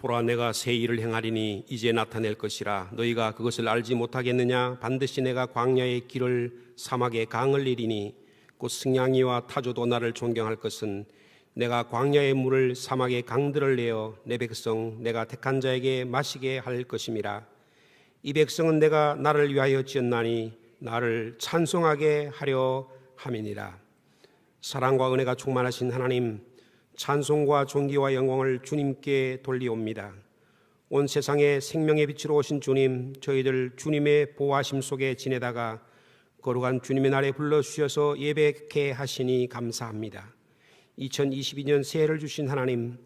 보라, 내가 새 일을 행하리니 이제 나타낼 것이라. 너희가 그것을 알지 못하겠느냐? 반드시 내가 광야의 길을 사막의 강을 내리니 곧 승냥이와 타조도 나를 존경할 것은 내가 광야의 물을 사막의 강들을 내어 내 백성 내가 택한 자에게 마시게 할 것임이라. 이 백성은 내가 나를 위하여 지었나니 나를 찬송하게 하려 함이니라. 사랑과 은혜가 충만하신 하나님, 찬송과 존귀와 영광을 주님께 돌리옵니다. 온 세상에 생명의 빛으로 오신 주님, 저희들 주님의 보호하심 속에 지내다가 거룩한 주님의 날에 불러주셔서 예배케 하시니 감사합니다. 2022년 새해를 주신 하나님,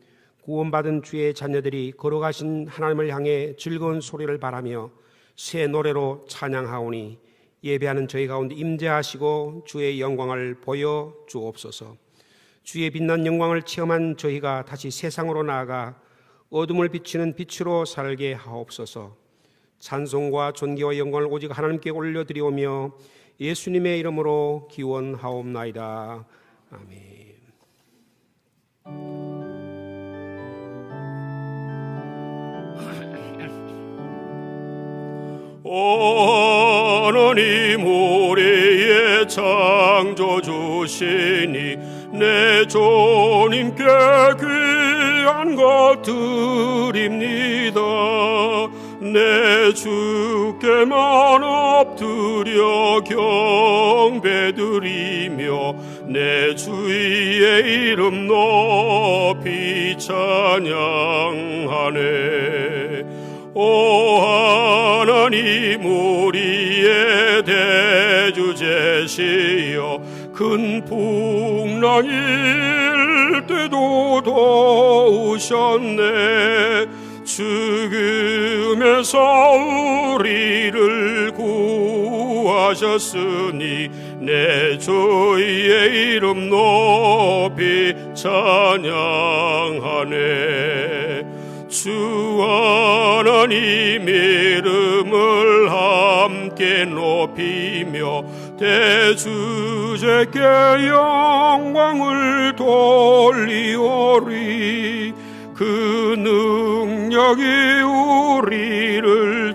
구원받은 주의 자녀들이 거룩하신 하나님을 향해 즐거운 소리를 바라며 새 노래로 찬양하오니 예배하는 저희 가운데 임재하시고 주의 영광을 보여 주옵소서. 주의 빛난 영광을 체험한 저희가 다시 세상으로 나아가 어둠을 비추는 빛으로 살게 하옵소서. 찬송과 존귀와 영광을 오직 하나님께 올려드리오며 예수님의 이름으로 기원하옵나이다. 아멘. 하나님 우리의 창조주시니 내 주님께 귀한 것 드립니다. 내 주께만 엎드려 경배드리며 내 주의 이름 높이 찬양하네. 오 하나님 우리의 대주제시여, 큰 풍랑일 때도 도우셨네. 죽음에서 우리를 구하셨으니 내 주의 이름 높이 찬양하네. 주 하나님 이름을 함께 높이며 대주제께 영광을 돌리오리. 그 능력이 우리를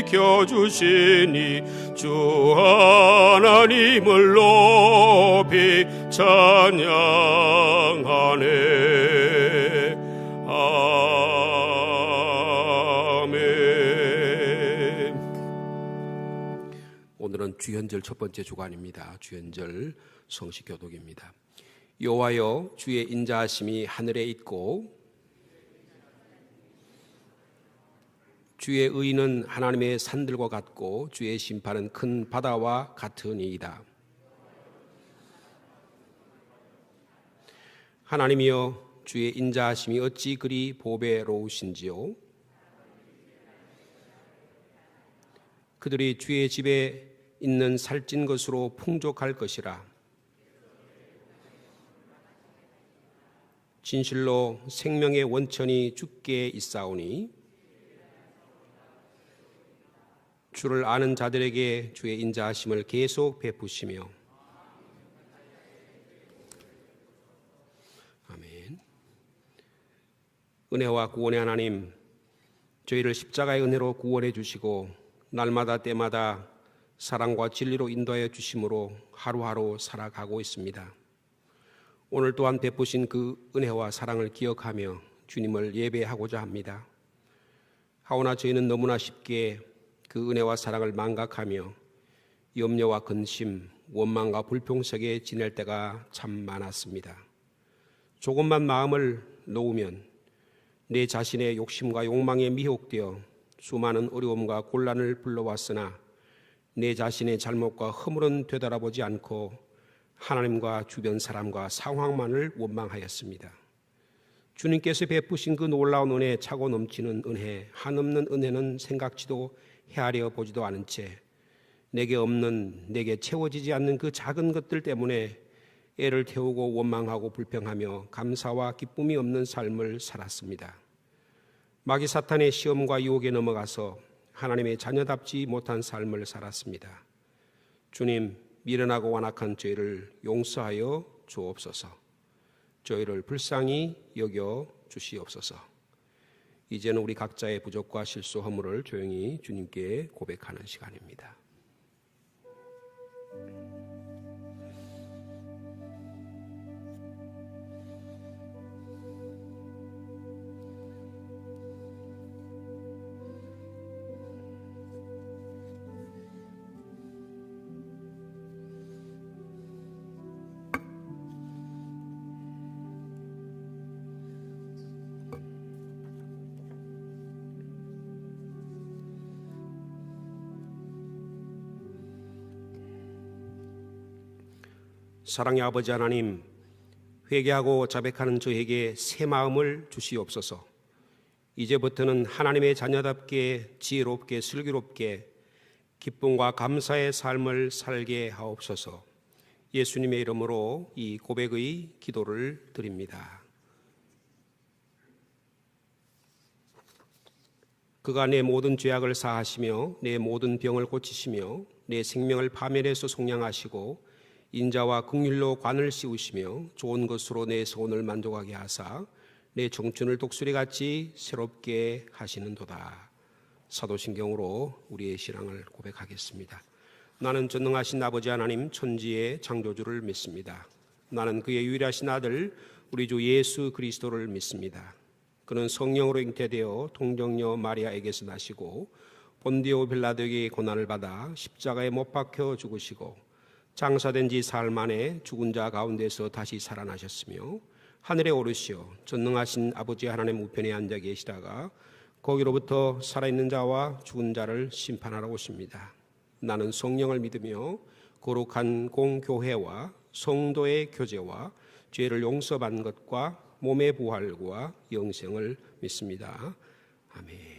지켜주시니 주 하나님을 높이 찬양하네. 아멘. 오늘은 주현절 첫 번째 주간입니다. 주현절 성시교독입니다. 여호와여, 주의 인자하심이 하늘에 있고 주의 의는 하나님의 산들과 같고 주의 심판은 큰 바다와 같으니이다. 하나님이여, 주의 인자하심이 어찌 그리 보배로우신지요. 그들이 주의 집에 있는 살찐 것으로 풍족할 것이라. 진실로 생명의 원천이 주께 있사오니 주를 아는 자들에게 주의 인자하심을 계속 베푸시며. 아멘. 은혜와 구원의 하나님, 저희를 십자가의 은혜로 구원해 주시고 날마다 때마다 사랑과 진리로 인도하여 주심으로 하루하루 살아가고 있습니다. 오늘 또한 베푸신 그 은혜와 사랑을 기억하며 주님을 예배하고자 합니다. 하오나 저희는 너무나 쉽게 그 은혜와 사랑을 망각하며 염려와 근심, 원망과 불평 속에 지낼 때가 참 많았습니다. 조금만 마음을 놓으면 내 자신의 욕심과 욕망에 미혹되어 수많은 어려움과 곤란을 불러왔으나 내 자신의 잘못과 허물은 되돌아보지 않고 하나님과 주변 사람과 상황만을 원망하였습니다. 주님께서 베푸신 그 놀라운 은혜, 차고 넘치는 은혜, 한없는 은혜는 생각지도 헤아려 보지도 않은 채 내게 없는, 내게 채워지지 않는 그 작은 것들 때문에 애를 태우고 원망하고 불평하며 감사와 기쁨이 없는 삶을 살았습니다. 마귀 사탄의 시험과 유혹에 넘어가서 하나님의 자녀답지 못한 삶을 살았습니다. 주님, 미련하고 완악한 저희를 용서하여 주옵소서. 저희를 불쌍히 여겨 주시옵소서. 이제는 우리 각자의 부족과 실수, 허물을 조용히 주님께 고백하는 시간입니다. 사랑의 아버지 하나님, 회개하고 자백하는 저에게 새 마음을 주시옵소서. 이제부터는 하나님의 자녀답게 지혜롭게 슬기롭게 기쁨과 감사의 삶을 살게 하옵소서. 예수님의 이름으로 이 고백의 기도를 드립니다. 그가 내 모든 죄악을 사하시며 내 모든 병을 고치시며 내 생명을 파멸해서 속량하시고 인자와 긍휼로 관을 씌우시며 좋은 것으로 내 소원을 만족하게 하사 내 청춘을 독수리같이 새롭게 하시는도다. 사도신경으로 우리의 신앙을 고백하겠습니다. 나는 전능하신 아버지 하나님 천지의 창조주를 믿습니다. 나는 그의 유일하신 아들 우리 주 예수 그리스도를 믿습니다. 그는 성령으로 잉태되어 동정녀 마리아에게서 나시고 본디오 빌라도에게 고난을 받아 십자가에 못 박혀 죽으시고 장사된 지 사흘 만에 죽은 자 가운데서 다시 살아나셨으며 하늘에 오르시어 전능하신 아버지 하나님 우편에 앉아 계시다가 거기로부터 살아있는 자와 죽은 자를 심판하러 오십니다. 나는 성령을 믿으며 거룩한 공교회와 성도의 교제와 죄를 용서받는 것과 몸의 부활과 영생을 믿습니다. 아멘.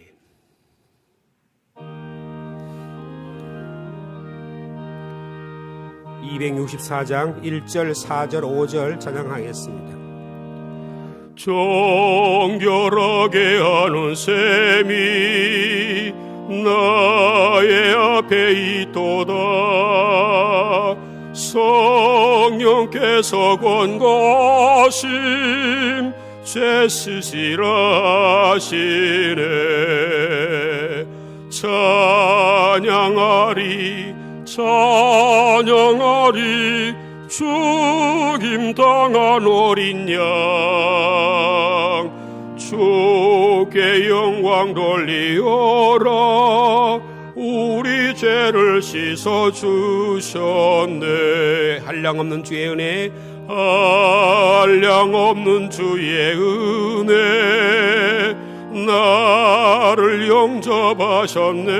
264장 1절, 4절, 5절 찬양하겠습니다. 정결하게 하는 셈이 나의 앞에 있도다. 성령께서 권고하심 죄 쓰시라시네. 찬양하리 찬양하리 죽임 당한 어린 양 주께 영광 돌리어라. 우리 죄를 씻어 주셨네. 한량 없는 주의 은혜, 한량 없는 주의 은혜 나를 영접하셨네.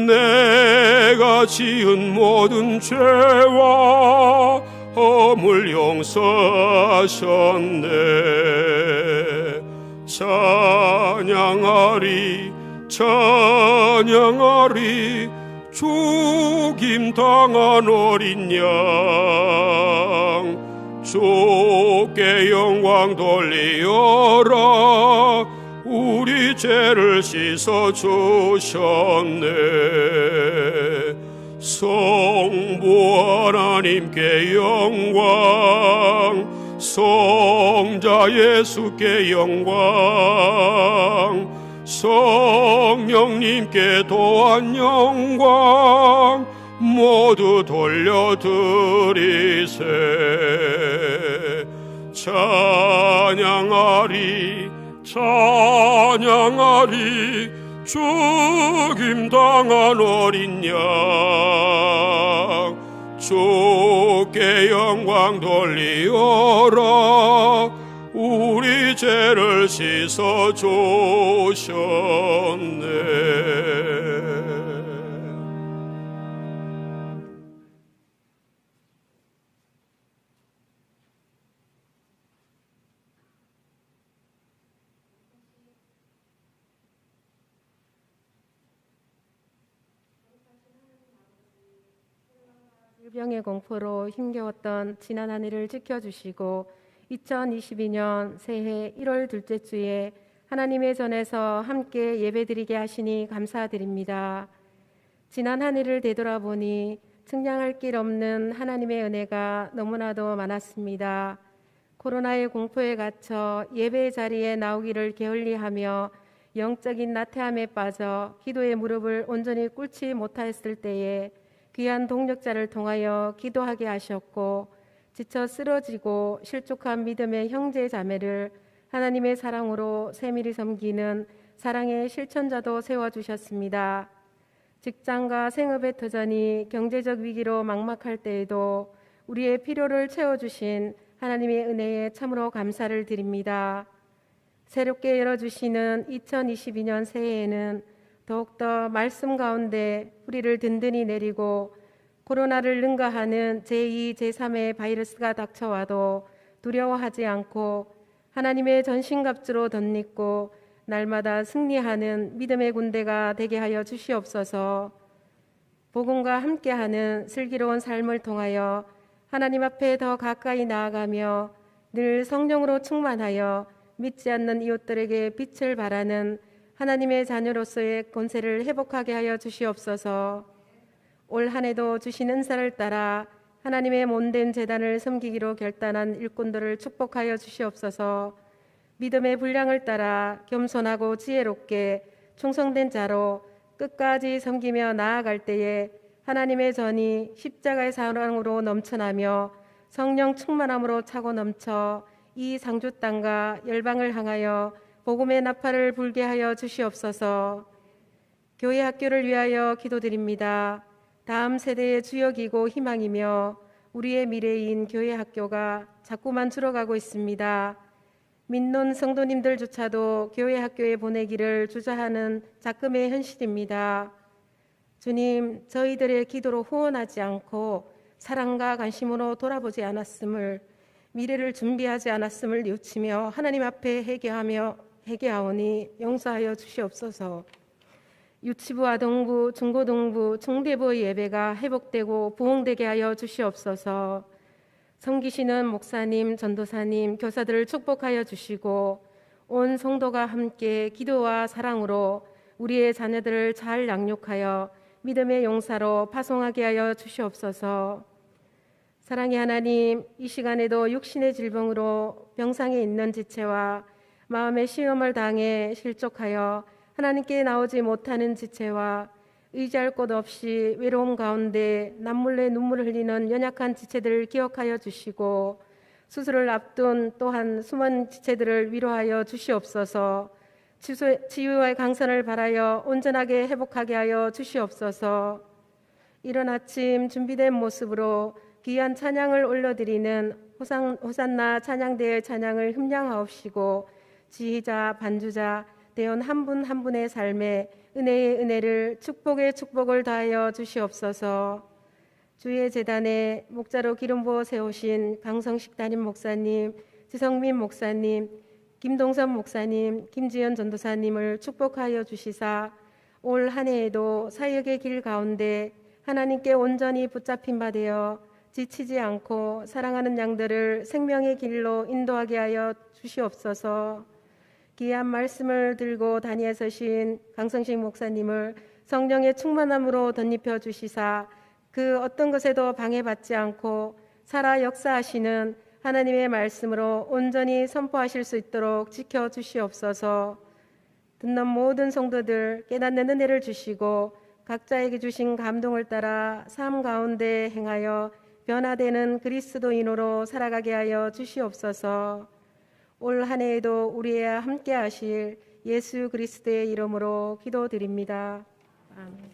내가 지은 모든 죄와 허물 용서하셨네. 찬양하리 찬양하리 죽임 당한 어린 양 주께 영광 돌리어라. 우리 죄를 씻어 주셨네. 성부 하나님께 영광, 성자 예수께 영광, 성령님께 또한 영광 모두 돌려드리세. 찬양하리 찬양하리 죽임 당한 어린 양 주께 영광 돌리어라. 우리 죄를 씻어 주셨네. 질병의 공포로 힘겨웠던 지난 한 해를 지켜주시고 2022년 새해 1월 둘째 주에 하나님의 전에서 함께 예배드리게 하시니 감사드립니다. 지난 한 해를 되돌아보니 측량할 길 없는 하나님의 은혜가 너무나도 많았습니다. 코로나의 공포에 갇혀 예배 자리에 나오기를 게을리하며 영적인 나태함에 빠져 기도의 무릎을 온전히 꿇지 못하였을 때에 귀한 동력자를 통하여 기도하게 하셨고, 지쳐 쓰러지고 실족한 믿음의 형제 자매를 하나님의 사랑으로 세밀히 섬기는 사랑의 실천자도 세워주셨습니다. 직장과 생업의 터전이 경제적 위기로 막막할 때에도 우리의 필요를 채워주신 하나님의 은혜에 참으로 감사를 드립니다. 새롭게 열어주시는 2022년 새해에는 더욱더 말씀 가운데 뿌리를 든든히 내리고, 코로나를 능가하는 제2, 제3의 바이러스가 닥쳐와도 두려워하지 않고 하나님의 전신갑주로 덧입고 날마다 승리하는 믿음의 군대가 되게 하여 주시옵소서. 복음과 함께하는 슬기로운 삶을 통하여 하나님 앞에 더 가까이 나아가며 늘 성령으로 충만하여 믿지 않는 이웃들에게 빛을 발하는 하나님의 자녀로서의 권세를 회복하게 하여 주시옵소서. 올 한 해도 주신 은사를 따라 하나님의 몸된 제단을 섬기기로 결단한 일꾼들을 축복하여 주시옵소서. 믿음의 분량을 따라 겸손하고 지혜롭게 충성된 자로 끝까지 섬기며 나아갈 때에 하나님의 전이 십자가의 사랑으로 넘쳐나며 성령 충만함으로 차고 넘쳐 이 상주 땅과 열방을 향하여 복음의 나팔을 불게 하여 주시옵소서. 교회 학교를 위하여 기도드립니다. 다음 세대의 주역이고 희망이며 우리의 미래인 교회 학교가 자꾸만 줄어가고 있습니다. 믿는 성도님들조차도 교회 학교에 보내기를 주저하는 작금의 현실입니다. 주님, 저희들의 기도로 후원하지 않고 사랑과 관심으로 돌아보지 않았음을, 미래를 준비하지 않았음을 뉘우치며 하나님 앞에 회개하오니 용서하여 주시옵소서. 유치부, 아동부, 중고등부, 중대부의 예배가 회복되고 부흥되게 하여 주시옵소서. 섬기시는 목사님, 전도사님, 교사들을 축복하여 주시고 온 성도가 함께 기도와 사랑으로 우리의 자녀들을 잘 양육하여 믿음의 용사로 파송하게 하여 주시옵소서. 사랑의 하나님, 이 시간에도 육신의 질병으로 병상에 있는 지체와 마음의 시험을 당해 실족하여 하나님께 나오지 못하는 지체와 의지할 곳 없이 외로움 가운데 남몰래 눈물을 흘리는 연약한 지체들을 기억하여 주시고, 수술을 앞둔 또한 숨은 지체들을 위로하여 주시옵소서. 치유의 강선을 바라여 온전하게 회복하게 하여 주시옵소서. 이른 아침 준비된 모습으로 귀한 찬양을 올려드리는 호산나 찬양대의 찬양을 흠량하옵시고, 지휘자, 반주자, 대원 한 분 한 분의 삶에 은혜의 은혜를, 축복의 축복을 다하여 주시옵소서. 주의 재단에 목자로 기름 부어 세우신 강성식 담임 목사님, 지성민 목사님, 김동선 목사님, 김지연 전도사님을 축복하여 주시사 올 한 해에도 사역의 길 가운데 하나님께 온전히 붙잡힌 바 되어 지치지 않고 사랑하는 양들을 생명의 길로 인도하게 하여 주시옵소서. 귀한 말씀을 들고 다니에 서신 강성식 목사님을 성령의 충만함으로 덧입혀 주시사 그 어떤 것에도 방해받지 않고 살아 역사하시는 하나님의 말씀으로 온전히 선포하실 수 있도록 지켜 주시옵소서. 듣는 모든 성도들 깨닫는 은혜를 주시고 각자에게 주신 감동을 따라 삶 가운데 행하여 변화되는 그리스도인으로 살아가게 하여 주시옵소서. 올 한 해에도 우리와 함께 하실 예수 그리스도의 이름으로 기도드립니다. 아멘.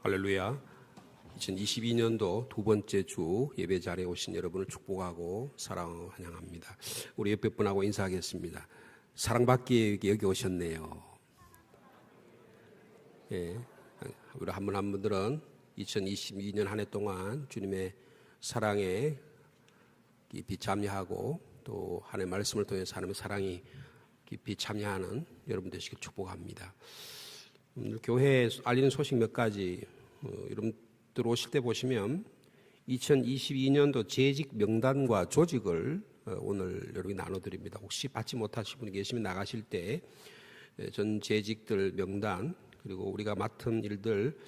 할렐루야. 2022년도 두 번째 주 예배 자리에 오신 여러분을 축복하고 사랑하고 환영합니다. 우리 옆에 분하고 인사하겠습니다. 사랑받기 여기 오셨네요. 예, 우리 한 분 한 분들은 2022년 한 해 동안 주님의 사랑에 깊이 참여하고 또 하나님의 말씀을 통해서 하나님의 사랑이 깊이 참여하는 여러분 되시길 축복합니다. 교회에 알리는 소식 몇 가지 여러분들 오실 때 보시면 2022년도 재직 명단과 조직을 오늘 여러분이 나눠드립니다. 혹시 받지 못하신 분이 계시면 나가실 때 전 재직들 명단 그리고 우리가 맡은 일들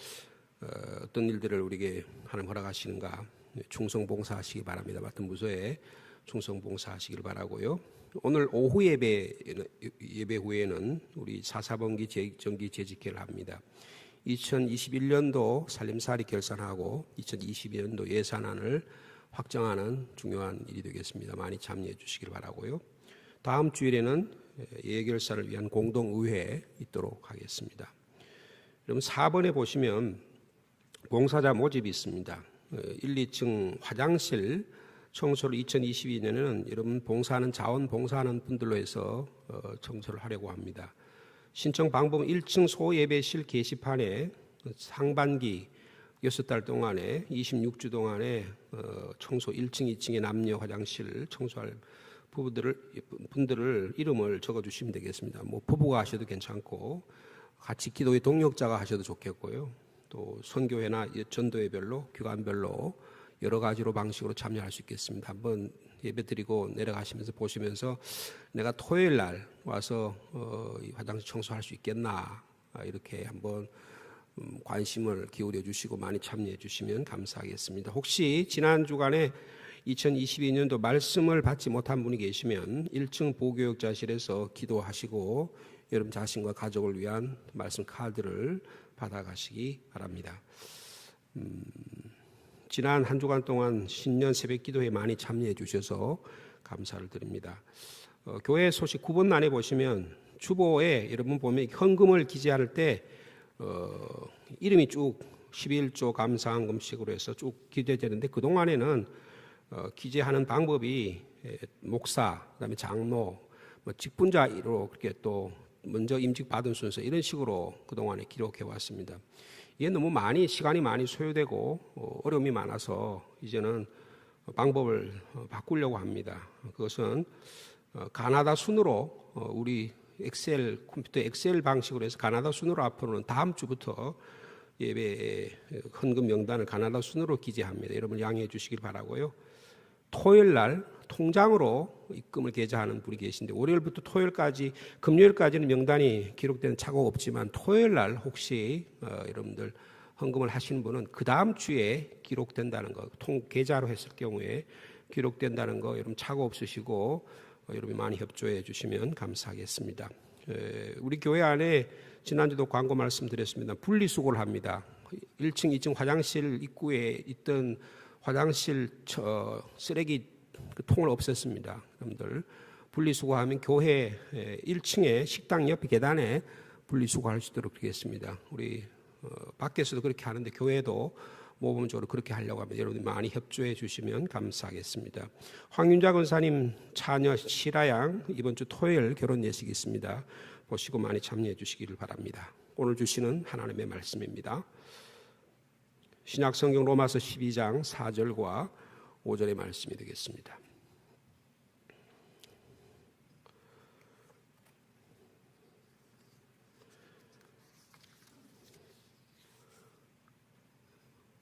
어떤 일들을 우리에게 하나님 허락하시는가 충성봉사하시기 바랍니다. 맡은 부서에 충성봉사하시길 바라고요. 오늘 오후 예배 후에는 우리 4사번기 정기 재직회를 합니다. 2021년도 살림살이 결산하고 2022년도 예산안을 확정하는 중요한 일이 되겠습니다. 많이 참여해 주시길 바라고요. 다음 주일에는 예결사를 위한 공동의회 있도록 하겠습니다. 그럼 4번에 보시면 봉사자 모집이 있습니다. 1, 2층 화장실 청소를 2022년에는 여러분 봉사하는 자원봉사하는 분들로 해서 청소를 하려고 합니다. 신청 방법은 1층 소예배실 게시판에 상반기 6달 동안에 26주 동안에 청소 1층, 2층의 남녀 화장실 청소할 분들을 이름을 적어주시면 되겠습니다. 뭐 부부가 하셔도 괜찮고 같이 기도의 동역자가 하셔도 좋겠고요. 또 선교회나 전도회별로 규관별로 여러 가지로 방식으로 참여할 수 있겠습니다. 한번 예배드리고 내려가시면서 보시면서 내가 토요일 날 와서 화장실 청소할 수 있겠나 이렇게 한번 관심을 기울여 주시고 많이 참여해 주시면 감사하겠습니다. 혹시 지난 주간에 2022년도 말씀을 받지 못한 분이 계시면 1층 보교육자실에서 기도하시고 여러분 자신과 가족을 위한 말씀 카드를 받아가시기 바랍니다. 지난 한 주간 동안 신년 새벽 기도에 많이 참여해 주셔서 감사를 드립니다. 교회 소식 9번란에 보시면 주보에 여러분 보면 헌금을 기재할 때 이름이 쭉 11조 감사헌금식으로 해서 쭉 기재되는데 그동안에는 기재하는 방법이 목사, 그다음에 장로, 직분자로 그렇게 또 먼저 임직 받은 순서 이런 식으로 그동안에 기록해 왔습니다. 이게 너무 시간이 많이 소요되고 어려움이 많아서 이제는 방법을 바꾸려고 합니다. 그것은 가나다 순으로 우리 컴퓨터 엑셀 방식으로 해서 가나다 순으로 앞으로는 다음 주부터 예배 헌금 명단을 가나다 순으로 기재합니다. 여러분 양해해 주시길 바라고요. 토요일 날 통장으로 입금을 계좌하는 분이 계신데 월요일부터 토요일까지 금요일까지는 명단이 기록되는 착오가 없지만 토요일 날 혹시 여러분들 헌금을 하시는 분은 그 다음 주에 기록된다는 거 계좌로 했을 경우에 기록된다는 거 여러분 착오 없으시고 여러분이 많이 협조해 주시면 감사하겠습니다. 우리 교회 안에 지난주도 광고 말씀드렸습니다. 분리수거를 합니다. 1층, 2층 화장실 입구에 있던 화장실 쓰레기 그 통을 없앴습니다. 여러분들 분리수거하면 교회 1층에 식당 옆에 계단에 분리수거할 수 있도록 하겠습니다. 우리 밖에서도 그렇게 하는데 교회도 모범적으로 그렇게 하려고 합니다. 여러분들 많이 협조해 주시면 감사하겠습니다. 황윤자 권사님 자녀 시라양 이번 주 토요일 결혼 예식이 있습니다. 보시고 많이 참여해 주시기를 바랍니다. 오늘 주시는 하나님의 말씀입니다. 신약성경 로마서 12장 4절과 5절의 말씀이 되겠습니다.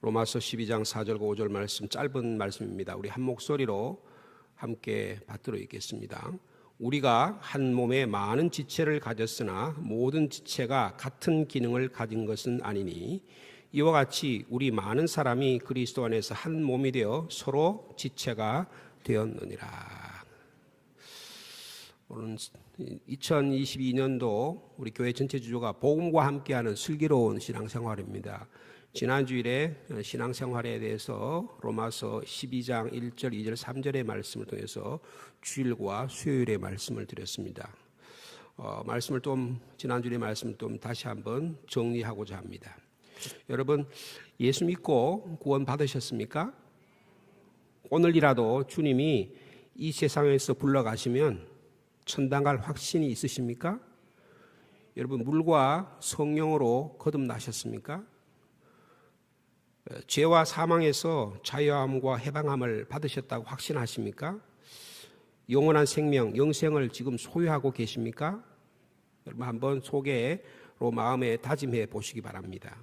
로마서 12장 4절과 5절 말씀 짧은 말씀입니다. 우리 한 목소리로 함께 받들어 읽겠습니다. 우리가 한 몸에 많은 지체를 가졌으나 모든 지체가 같은 기능을 가진 것은 아니니 이와 같이 우리 많은 사람이 그리스도 안에서 한 몸이 되어 서로 지체가 되었느니라. 오늘 2022년도 우리 교회 전체 주조가 복음과 함께하는 슬기로운 신앙생활입니다. 지난 주일에 신앙생활에 대해서 로마서 12장 1절, 2절, 3절의 말씀을 통해서 주일과 수요일의 말씀을 드렸습니다. 말씀을 지난 주일의 말씀을 좀 다시 한번 정리하고자 합니다. 여러분, 예수 믿고 구원 받으셨습니까? 오늘이라도 주님이 이 세상에서 불러가시면 천당 갈 확신이 있으십니까? 여러분, 물과 성령으로 거듭나셨습니까? 죄와 사망에서 자유함과 해방함을 받으셨다고 확신하십니까? 영원한 생명, 영생을 지금 소유하고 계십니까? 여러분, 한번 속으로 마음에 다짐해 보시기 바랍니다.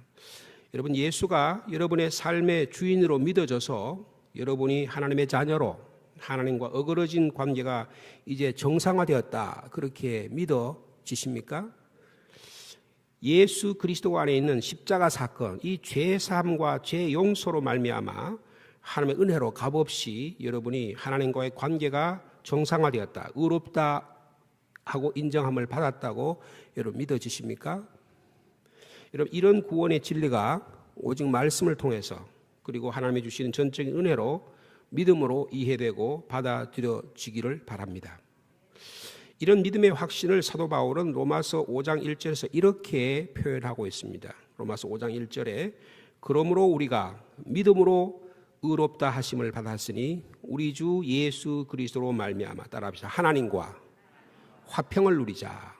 여러분, 예수가 여러분의 삶의 주인으로 믿어져서 여러분이 하나님의 자녀로 하나님과 어그러진 관계가 이제 정상화되었다, 그렇게 믿어지십니까? 예수 그리스도 안에 있는 십자가 사건, 이 죄사함과 죄 용서로 말미암아 하나님의 은혜로 값없이 여러분이 하나님과의 관계가 정상화되었다, 의롭다 하고 인정함을 받았다고 여러분 믿어지십니까? 여러분, 이런 구원의 진리가 오직 말씀을 통해서 그리고 하나님이 주시는 전적인 은혜로 믿음으로 이해되고 받아들여지기를 바랍니다. 이런 믿음의 확신을 사도 바울은 로마서 5장 1절에서 이렇게 표현하고 있습니다. 로마서 5장 1절에 그러므로 우리가 믿음으로 의롭다 하심을 받았으니 우리 주 예수 그리스도로 말미암아, 따라합시다, 하나님과 화평을 누리자.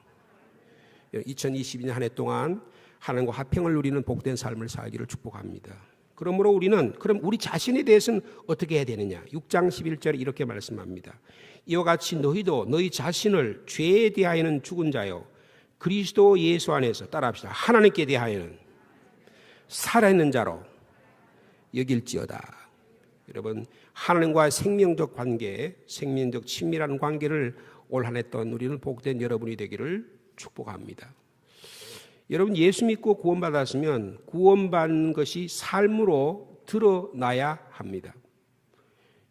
2022년 한 해 동안 하나님과 화평을 누리는 복된 삶을 살기를 축복합니다. 그러므로 그럼 우리 자신에 대해서는 어떻게 해야 되느냐? 6장 11절에 이렇게 말씀합니다. 이와 같이 너희도 너희 자신을 죄에 대하여는 죽은 자요 그리스도 예수 안에서, 따라합시다, 하나님께 대하여는 살아있는 자로 여길지어다. 여러분, 하나님과 생명적 관계, 생명적 친밀한 관계를 올 한 해 동안 누리는 복된 여러분이 되기를 축복합니다. 여러분, 예수 믿고 구원받았으면 구원받는 것이 삶으로 드러나야 합니다.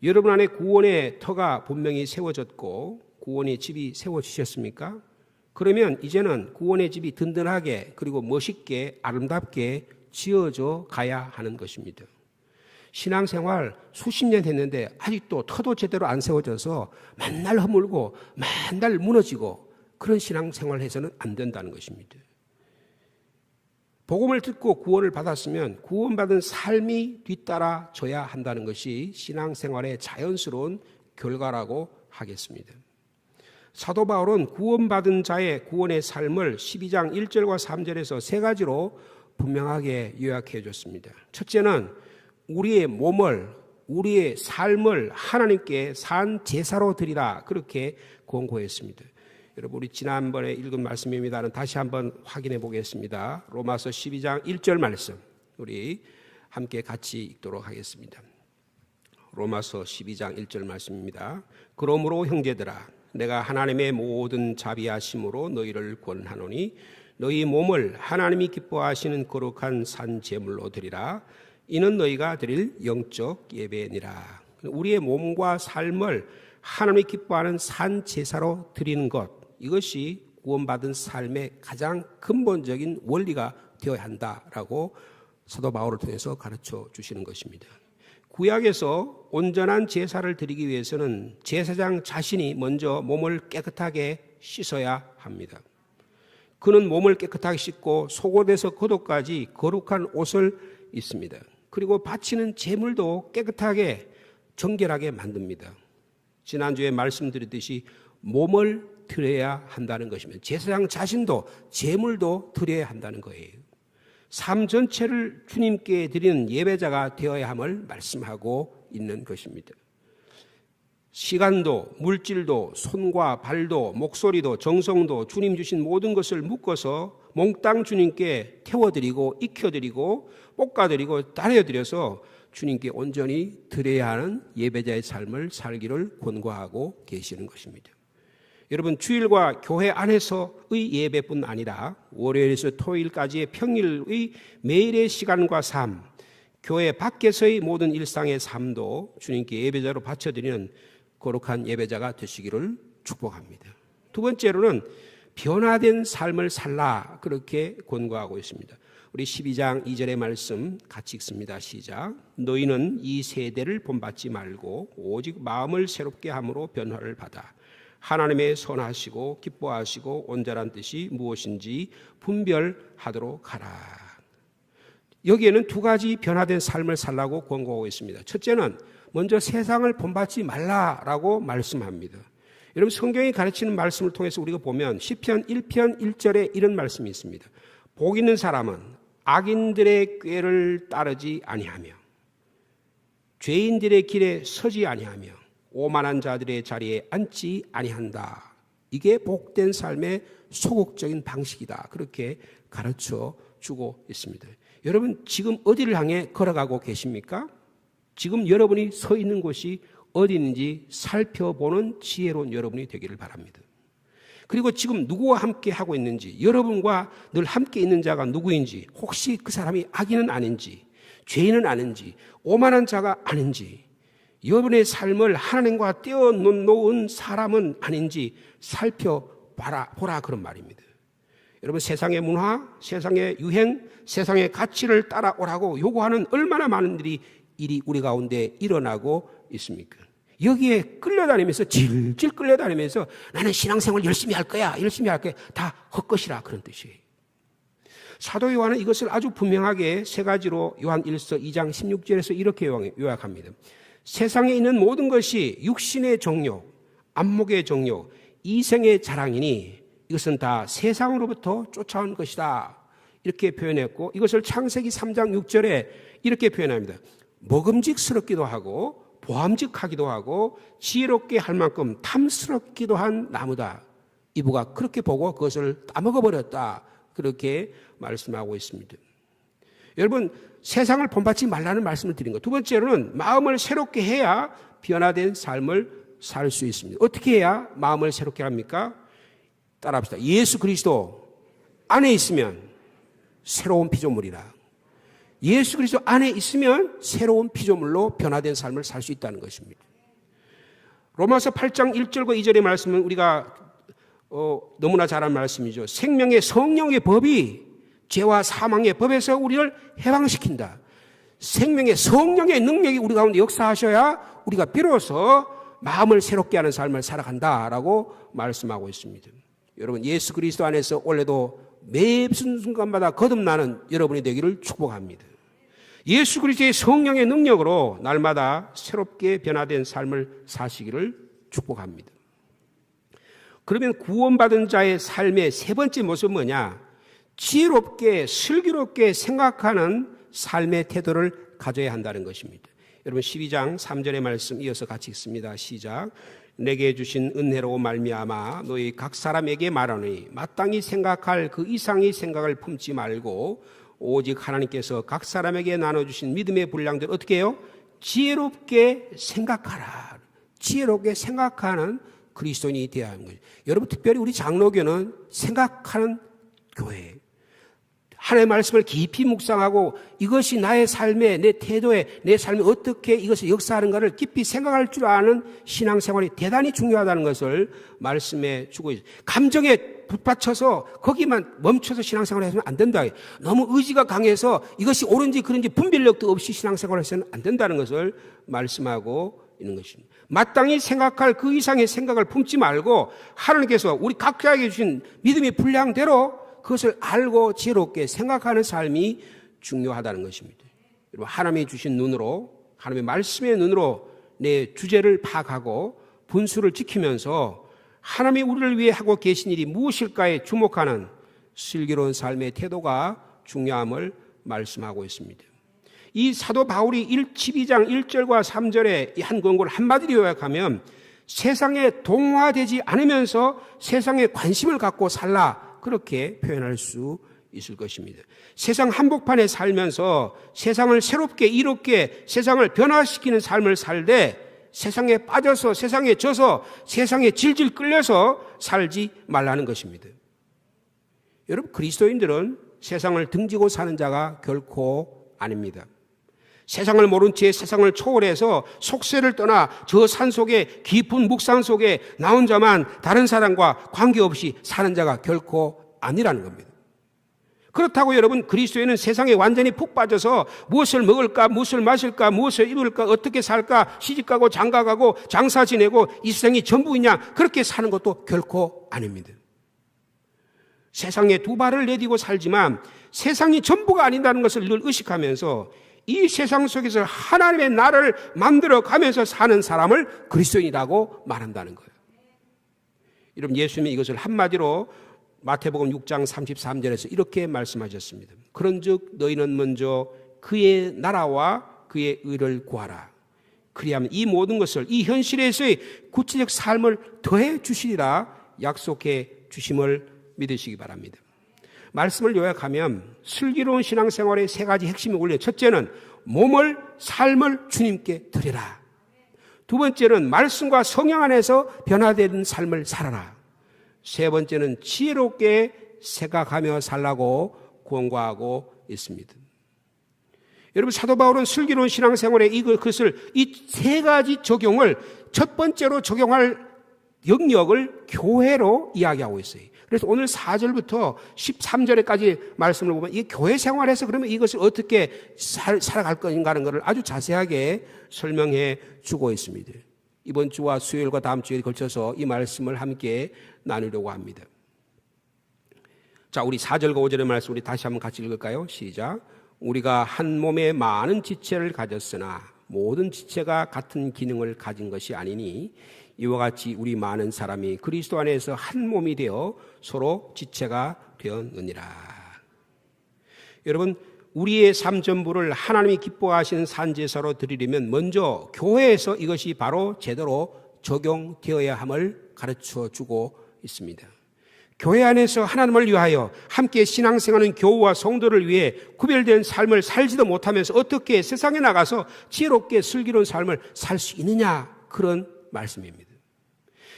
여러분 안에 구원의 터가 분명히 세워졌고 구원의 집이 세워지셨습니까? 그러면 이제는 구원의 집이 든든하게 그리고 멋있게 아름답게 지어져 가야 하는 것입니다. 신앙생활 수십 년 했는데 아직도 터도 제대로 안 세워져서 맨날 허물고 맨날 무너지고 그런 신앙생활을 해서는 안 된다는 것입니다. 복음을 듣고 구원을 받았으면 구원받은 삶이 뒤따라져야 한다는 것이 신앙생활의 자연스러운 결과라고 하겠습니다. 사도 바울은 구원받은 자의 구원의 삶을 12장 1절과 3절에서 세 가지로 분명하게 요약해 줬습니다. 첫째는 우리의 몸을, 우리의 삶을 하나님께 산 제사로 드리라, 그렇게 권고했습니다. 여러분, 우리 지난번에 읽은 말씀입니다는 다시 한번 확인해 보겠습니다. 로마서 12장 1절 말씀 우리 함께 같이 읽도록 하겠습니다. 로마서 12장 1절 말씀입니다. 그러므로 형제들아, 내가 하나님의 모든 자비하심으로 너희를 권하노니 너희 몸을 하나님이 기뻐하시는 거룩한 산 제물로 드리라. 이는 너희가 드릴 영적 예배니라. 우리의 몸과 삶을 하나님이 기뻐하는 산 제사로 드리는 것, 이것이 구원받은 삶의 가장 근본적인 원리가 되어야 한다라고 사도 바울을 통해서 가르쳐 주시는 것입니다. 구약에서 온전한 제사를 드리기 위해서는 제사장 자신이 먼저 몸을 깨끗하게 씻어야 합니다. 그는 몸을 깨끗하게 씻고 속옷에서 겉옷까지 거룩한 옷을 입습니다. 그리고 바치는 제물도 깨끗하게 정결하게 만듭니다. 지난주에 말씀드렸듯이 몸을 드려야 한다는 것이면 제사장 자신도 제물도 드려야 한다는 거예요. 삶 전체를 주님께 드리는 예배자가 되어야 함을 말씀하고 있는 것입니다. 시간도 물질도 손과 발도 목소리도 정성도 주님 주신 모든 것을 묶어서 몽땅 주님께 태워드리고 익혀드리고 볶아드리고 따려드려서 주님께 온전히 드려야 하는 예배자의 삶을 살기를 권고하고 계시는 것입니다. 여러분, 주일과 교회 안에서의 예배뿐 아니라 월요일에서 토요일까지의 평일의 매일의 시간과 삶, 교회 밖에서의 모든 일상의 삶도 주님께 예배자로 바쳐드리는 거룩한 예배자가 되시기를 축복합니다. 두 번째로는 변화된 삶을 살라, 그렇게 권고하고 있습니다. 우리 12장 2절의 말씀 같이 읽습니다. 시작. 너희는 이 세대를 본받지 말고 오직 마음을 새롭게 함으로 변화를 받아 하나님의 선하시고 기뻐하시고 온전한 뜻이 무엇인지 분별하도록 하라. 여기에는 두 가지 변화된 삶을 살라고 권고하고 있습니다. 첫째는 먼저 세상을 본받지 말라라고 말씀합니다. 여러분 성경이 가르치는 말씀을 통해서 우리가 보면 시편 1편 1절에 이런 말씀이 있습니다. 복 있는 사람은 악인들의 꾀를 따르지 아니하며 죄인들의 길에 서지 아니하며 오만한 자들의 자리에 앉지 아니한다. 이게 복된 삶의 소극적인 방식이다. 그렇게 가르쳐 주고 있습니다. 여러분 지금 어디를 향해 걸어가고 계십니까? 지금 여러분이 서 있는 곳이 어디 있는지 살펴보는 지혜로운 여러분이 되기를 바랍니다. 그리고 지금 누구와 함께 하고 있는지, 여러분과 늘 함께 있는 자가 누구인지, 혹시 그 사람이 악인은 아닌지, 죄인은 아닌지, 오만한 자가 아닌지, 여러분의 삶을 하나님과 떼어놓은 사람은 아닌지 살펴보라 그런 말입니다. 여러분 세상의 문화, 세상의 유행, 세상의 가치를 따라오라고 요구하는 얼마나 많은 일이 우리 가운데 일어나고 있습니까? 여기에 끌려다니면서 질질 끌려다니면서 나는 신앙생활 열심히 할 거야 다 헛것이라 그런 뜻이에요. 사도 요한은 이것을 아주 분명하게 세 가지로 요한 1서 2장 16절에서 이렇게 요약합니다. 세상에 있는 모든 것이 육신의 정욕, 안목의 정욕, 이생의 자랑이니 이것은 다 세상으로부터 쫓아온 것이다. 이렇게 표현했고 이것을 창세기 3장 6절에 이렇게 표현합니다. 먹음직스럽기도 하고 보암직하기도 하고 지혜롭게 할 만큼 탐스럽기도 한 나무다. 이브가 그렇게 보고 그것을 따먹어버렸다. 그렇게 말씀하고 있습니다. 여러분 세상을 본받지 말라는 말씀을 드린 것. 두 번째로는 마음을 새롭게 해야 변화된 삶을 살 수 있습니다. 어떻게 해야 마음을 새롭게 합니까? 따라합시다. 예수 그리스도 안에 있으면 새로운 피조물이라. 예수 그리스도 안에 있으면 새로운 피조물로 변화된 삶을 살 수 있다는 것입니다. 로마서 8장 1절과 2절의 말씀은 우리가 너무나 잘 아는 말씀이죠. 생명의 성령의 법이 죄와 사망의 법에서 우리를 해방시킨다. 생명의 성령의 능력이 우리 가운데 역사하셔야 우리가 비로소 마음을 새롭게 하는 삶을 살아간다라고 말씀하고 있습니다. 여러분 예수 그리스도 안에서 원래도 매 순간마다 거듭나는 여러분이 되기를 축복합니다. 예수 그리스도의 성령의 능력으로 날마다 새롭게 변화된 삶을 사시기를 축복합니다. 그러면 구원받은 자의 삶의 세 번째 모습은 뭐냐? 지혜롭게 슬기롭게 생각하는 삶의 태도를 가져야 한다는 것입니다. 여러분 12장 3절의 말씀 이어서 같이 읽습니다. 시작. 내게 주신 은혜로 말미암아 너희 각 사람에게 말하노니 마땅히 생각할 그 이상의 생각을 품지 말고 오직 하나님께서 각 사람에게 나눠주신 믿음의 분량들 어떻게 해요? 지혜롭게 생각하라. 지혜롭게 생각하는 그리스도인이 되어야 하는 거죠. 여러분 특별히 우리 장로교는 생각하는 교회예요. 하나님의 말씀을 깊이 묵상하고 이것이 나의 삶에 내 태도에 내 삶에 어떻게 이것을 역사하는가를 깊이 생각할 줄 아는 신앙생활이 대단히 중요하다는 것을 말씀해 주고 있어요. 감정에 붙받쳐서 거기만 멈춰서 신앙생활을 해서는 안 된다. 너무 의지가 강해서 이것이 옳은지 그른지 분별력도 없이 신앙생활을 해서는 안 된다는 것을 말씀하고 있는 것입니다. 마땅히 생각할 그 이상의 생각을 품지 말고 하나님께서 우리 각자에게 주신 믿음의 분량대로 그것을 알고 지혜롭게 생각하는 삶이 중요하다는 것입니다. 여러분 하나님이 주신 눈으로 하나님의 말씀의 눈으로 내 주제를 파악하고 분수를 지키면서 하나님이 우리를 위해 하고 계신 일이 무엇일까에 주목하는 슬기로운 삶의 태도가 중요함을 말씀하고 있습니다. 이 사도 바울이 12장 1절과 3절의 한 권고를 한마디로 요약하면 세상에 동화되지 않으면서 세상에 관심을 갖고 살라 그렇게 표현할 수 있을 것입니다. 세상 한복판에 살면서 세상을 새롭게 이롭게 세상을 변화시키는 삶을 살되 세상에 빠져서 세상에 져서 세상에 질질 끌려서 살지 말라는 것입니다. 여러분 그리스도인들은 세상을 등지고 사는 자가 결코 아닙니다. 세상을 모른 채 세상을 초월해서 속세를 떠나 저 산 속에 깊은 묵상 속에 나 혼자만 다른 사람과 관계없이 사는 자가 결코 아니라는 겁니다. 그렇다고 여러분 그리스도인은 세상에 완전히 푹 빠져서 무엇을 먹을까 무엇을 마실까 무엇을 입을까 어떻게 살까 시집가고 장가가고 장사 지내고 이 세상이 전부이냐 그렇게 사는 것도 결코 아닙니다. 세상에 두 발을 내디고 살지만 세상이 전부가 아니다는 것을 늘 의식하면서 이 세상 속에서 하나님의 나라를 만들어 가면서 사는 사람을 그리스도인이라고 말한다는 거예요. 여러분, 예수님이 이것을 한마디로 마태복음 6장 33절에서 이렇게 말씀하셨습니다. 그런즉 너희는 먼저 그의 나라와 그의 의를 구하라. 그리하면 이 모든 것을 이 현실에서의 구체적 삶을 더해 주시리라 약속해 주심을 믿으시기 바랍니다. 말씀을 요약하면 슬기로운 신앙생활의 세 가지 핵심이 올려 첫째는 몸을 삶을 주님께 드리라. 두 번째는 말씀과 성령 안에서 변화되는 삶을 살아라. 세 번째는 지혜롭게 생각하며 살라고 권고하고 있습니다. 여러분, 사도 바울은 슬기로운 신앙생활에 이것을 이 세 가지 적용을 첫 번째로 적용할 영역을 교회로 이야기하고 있어요. 그래서 오늘 4절부터 13절까지 말씀을 보면 이 교회 생활에서 그러면 이것을 어떻게 살아갈 것인가 하는 것을 아주 자세하게 설명해 주고 있습니다. 이번 주와 수요일과 다음 주에 걸쳐서 이 말씀을 함께 나누려고 합니다. 자, 우리 4절과 5절의 말씀 우리 다시 한번 같이 읽을까요? 시작. 우리가 한 몸에 많은 지체를 가졌으나 모든 지체가 같은 기능을 가진 것이 아니니 이와 같이 우리 많은 사람이 그리스도 안에서 한 몸이 되어 서로 지체가 되었느니라. 여러분, 우리의 삶 전부를 하나님이 기뻐하시는 산제사로 드리려면 먼저 교회에서 이것이 바로 제대로 적용되어야 함을 가르쳐 주고 있습니다. 교회 안에서 하나님을 위하여 함께 신앙생활하는 교우와 성도를 위해 구별된 삶을 살지도 못하면서 어떻게 세상에 나가서 지혜롭게 슬기로운 삶을 살 수 있느냐, 그런 말씀입니다.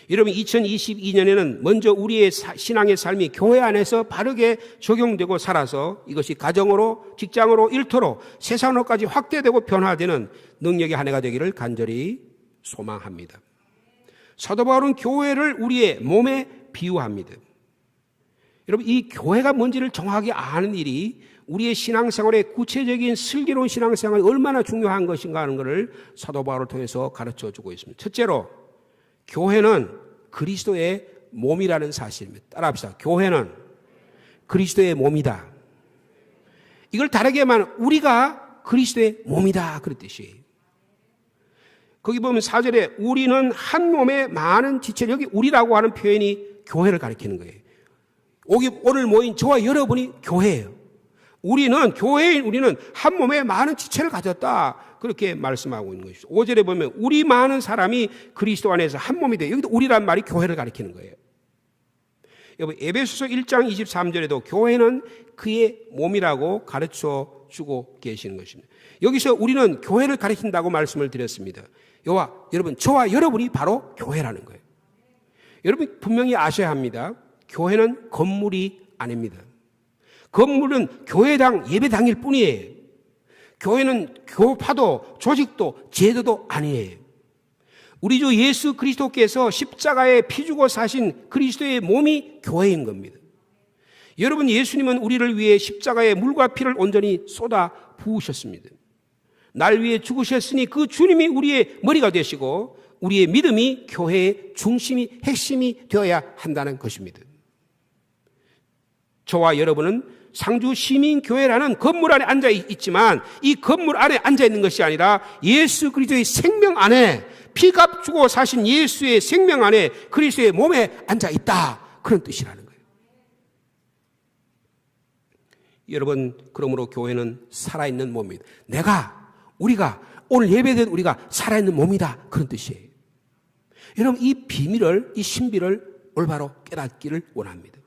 여러분, 2022년에는 먼저 우리의 신앙의 삶이 교회 안에서 바르게 적용되고 살아서 이것이 가정으로, 직장으로, 일터로, 세상으로까지 확대되고 변화되는 능력의 한 해가 되기를 간절히 소망합니다. 사도 바울은 교회를 우리의 몸에 비유합니다. 여러분, 이 교회가 뭔지를 정확하게 아는 일이 우리의 신앙생활의 구체적인 슬기로운 신앙생활이 얼마나 중요한 것인가 하는 것을 사도 바울을 통해서 가르쳐 주고 있습니다. 첫째로, 교회는 그리스도의 몸이라는 사실입니다. 따라합시다. 교회는 그리스도의 몸이다. 이걸 다르게 말하면 우리가 그리스도의 몸이다, 그런 뜻이에요. 거기 보면 4절에 우리는 한 몸에 많은 지체, 여기 우리라고 하는 표현이 교회를 가리키는 거예요. 오늘 모인 저와 여러분이 교회예요. 우리는 한 몸에 많은 지체를 가졌다, 그렇게 말씀하고 있는 것이죠. 5절에 보면 우리 많은 사람이 그리스도 안에서 한 몸이 돼. 여기도 우리란 말이 교회를 가리키는 거예요. 여러분, 에베소서 1장 23절에도 교회는 그의 몸이라고 가르쳐 주고 계시는 것입니다. 여기서 우리는 교회를 가리킨다고 말씀을 드렸습니다. 여러분, 저와 여러분이 바로 교회라는 거예요. 여러분, 분명히 아셔야 합니다. 교회는 건물이 아닙니다. 건물은 교회당, 예배당일 뿐이에요. 교회는 교파도, 조직도, 제도도 아니에요. 우리 주 예수 그리스도께서 십자가에 피 주고 사신 그리스도의 몸이 교회인 겁니다. 여러분, 예수님은 우리를 위해 십자가에 물과 피를 온전히 쏟아 부으셨습니다. 날 위해 죽으셨으니 그 주님이 우리의 머리가 되시고 우리의 믿음이 교회의 중심이, 핵심이 되어야 한다는 것입니다. 저와 여러분은 상주 시민교회라는 건물 안에 앉아 있지만 이 건물 안에 앉아 있는 것이 아니라 예수 그리스도의 생명 안에, 피값 주고 사신 예수의 생명 안에 그리스도의 몸에 앉아 있다, 그런 뜻이라는 거예요. 여러분, 그러므로 교회는 살아있는 몸입니다. 우리가 오늘 예배된 우리가 살아있는 몸이다, 그런 뜻이에요. 여러분, 이 비밀을, 이 신비를 올바로 깨닫기를 원합니다.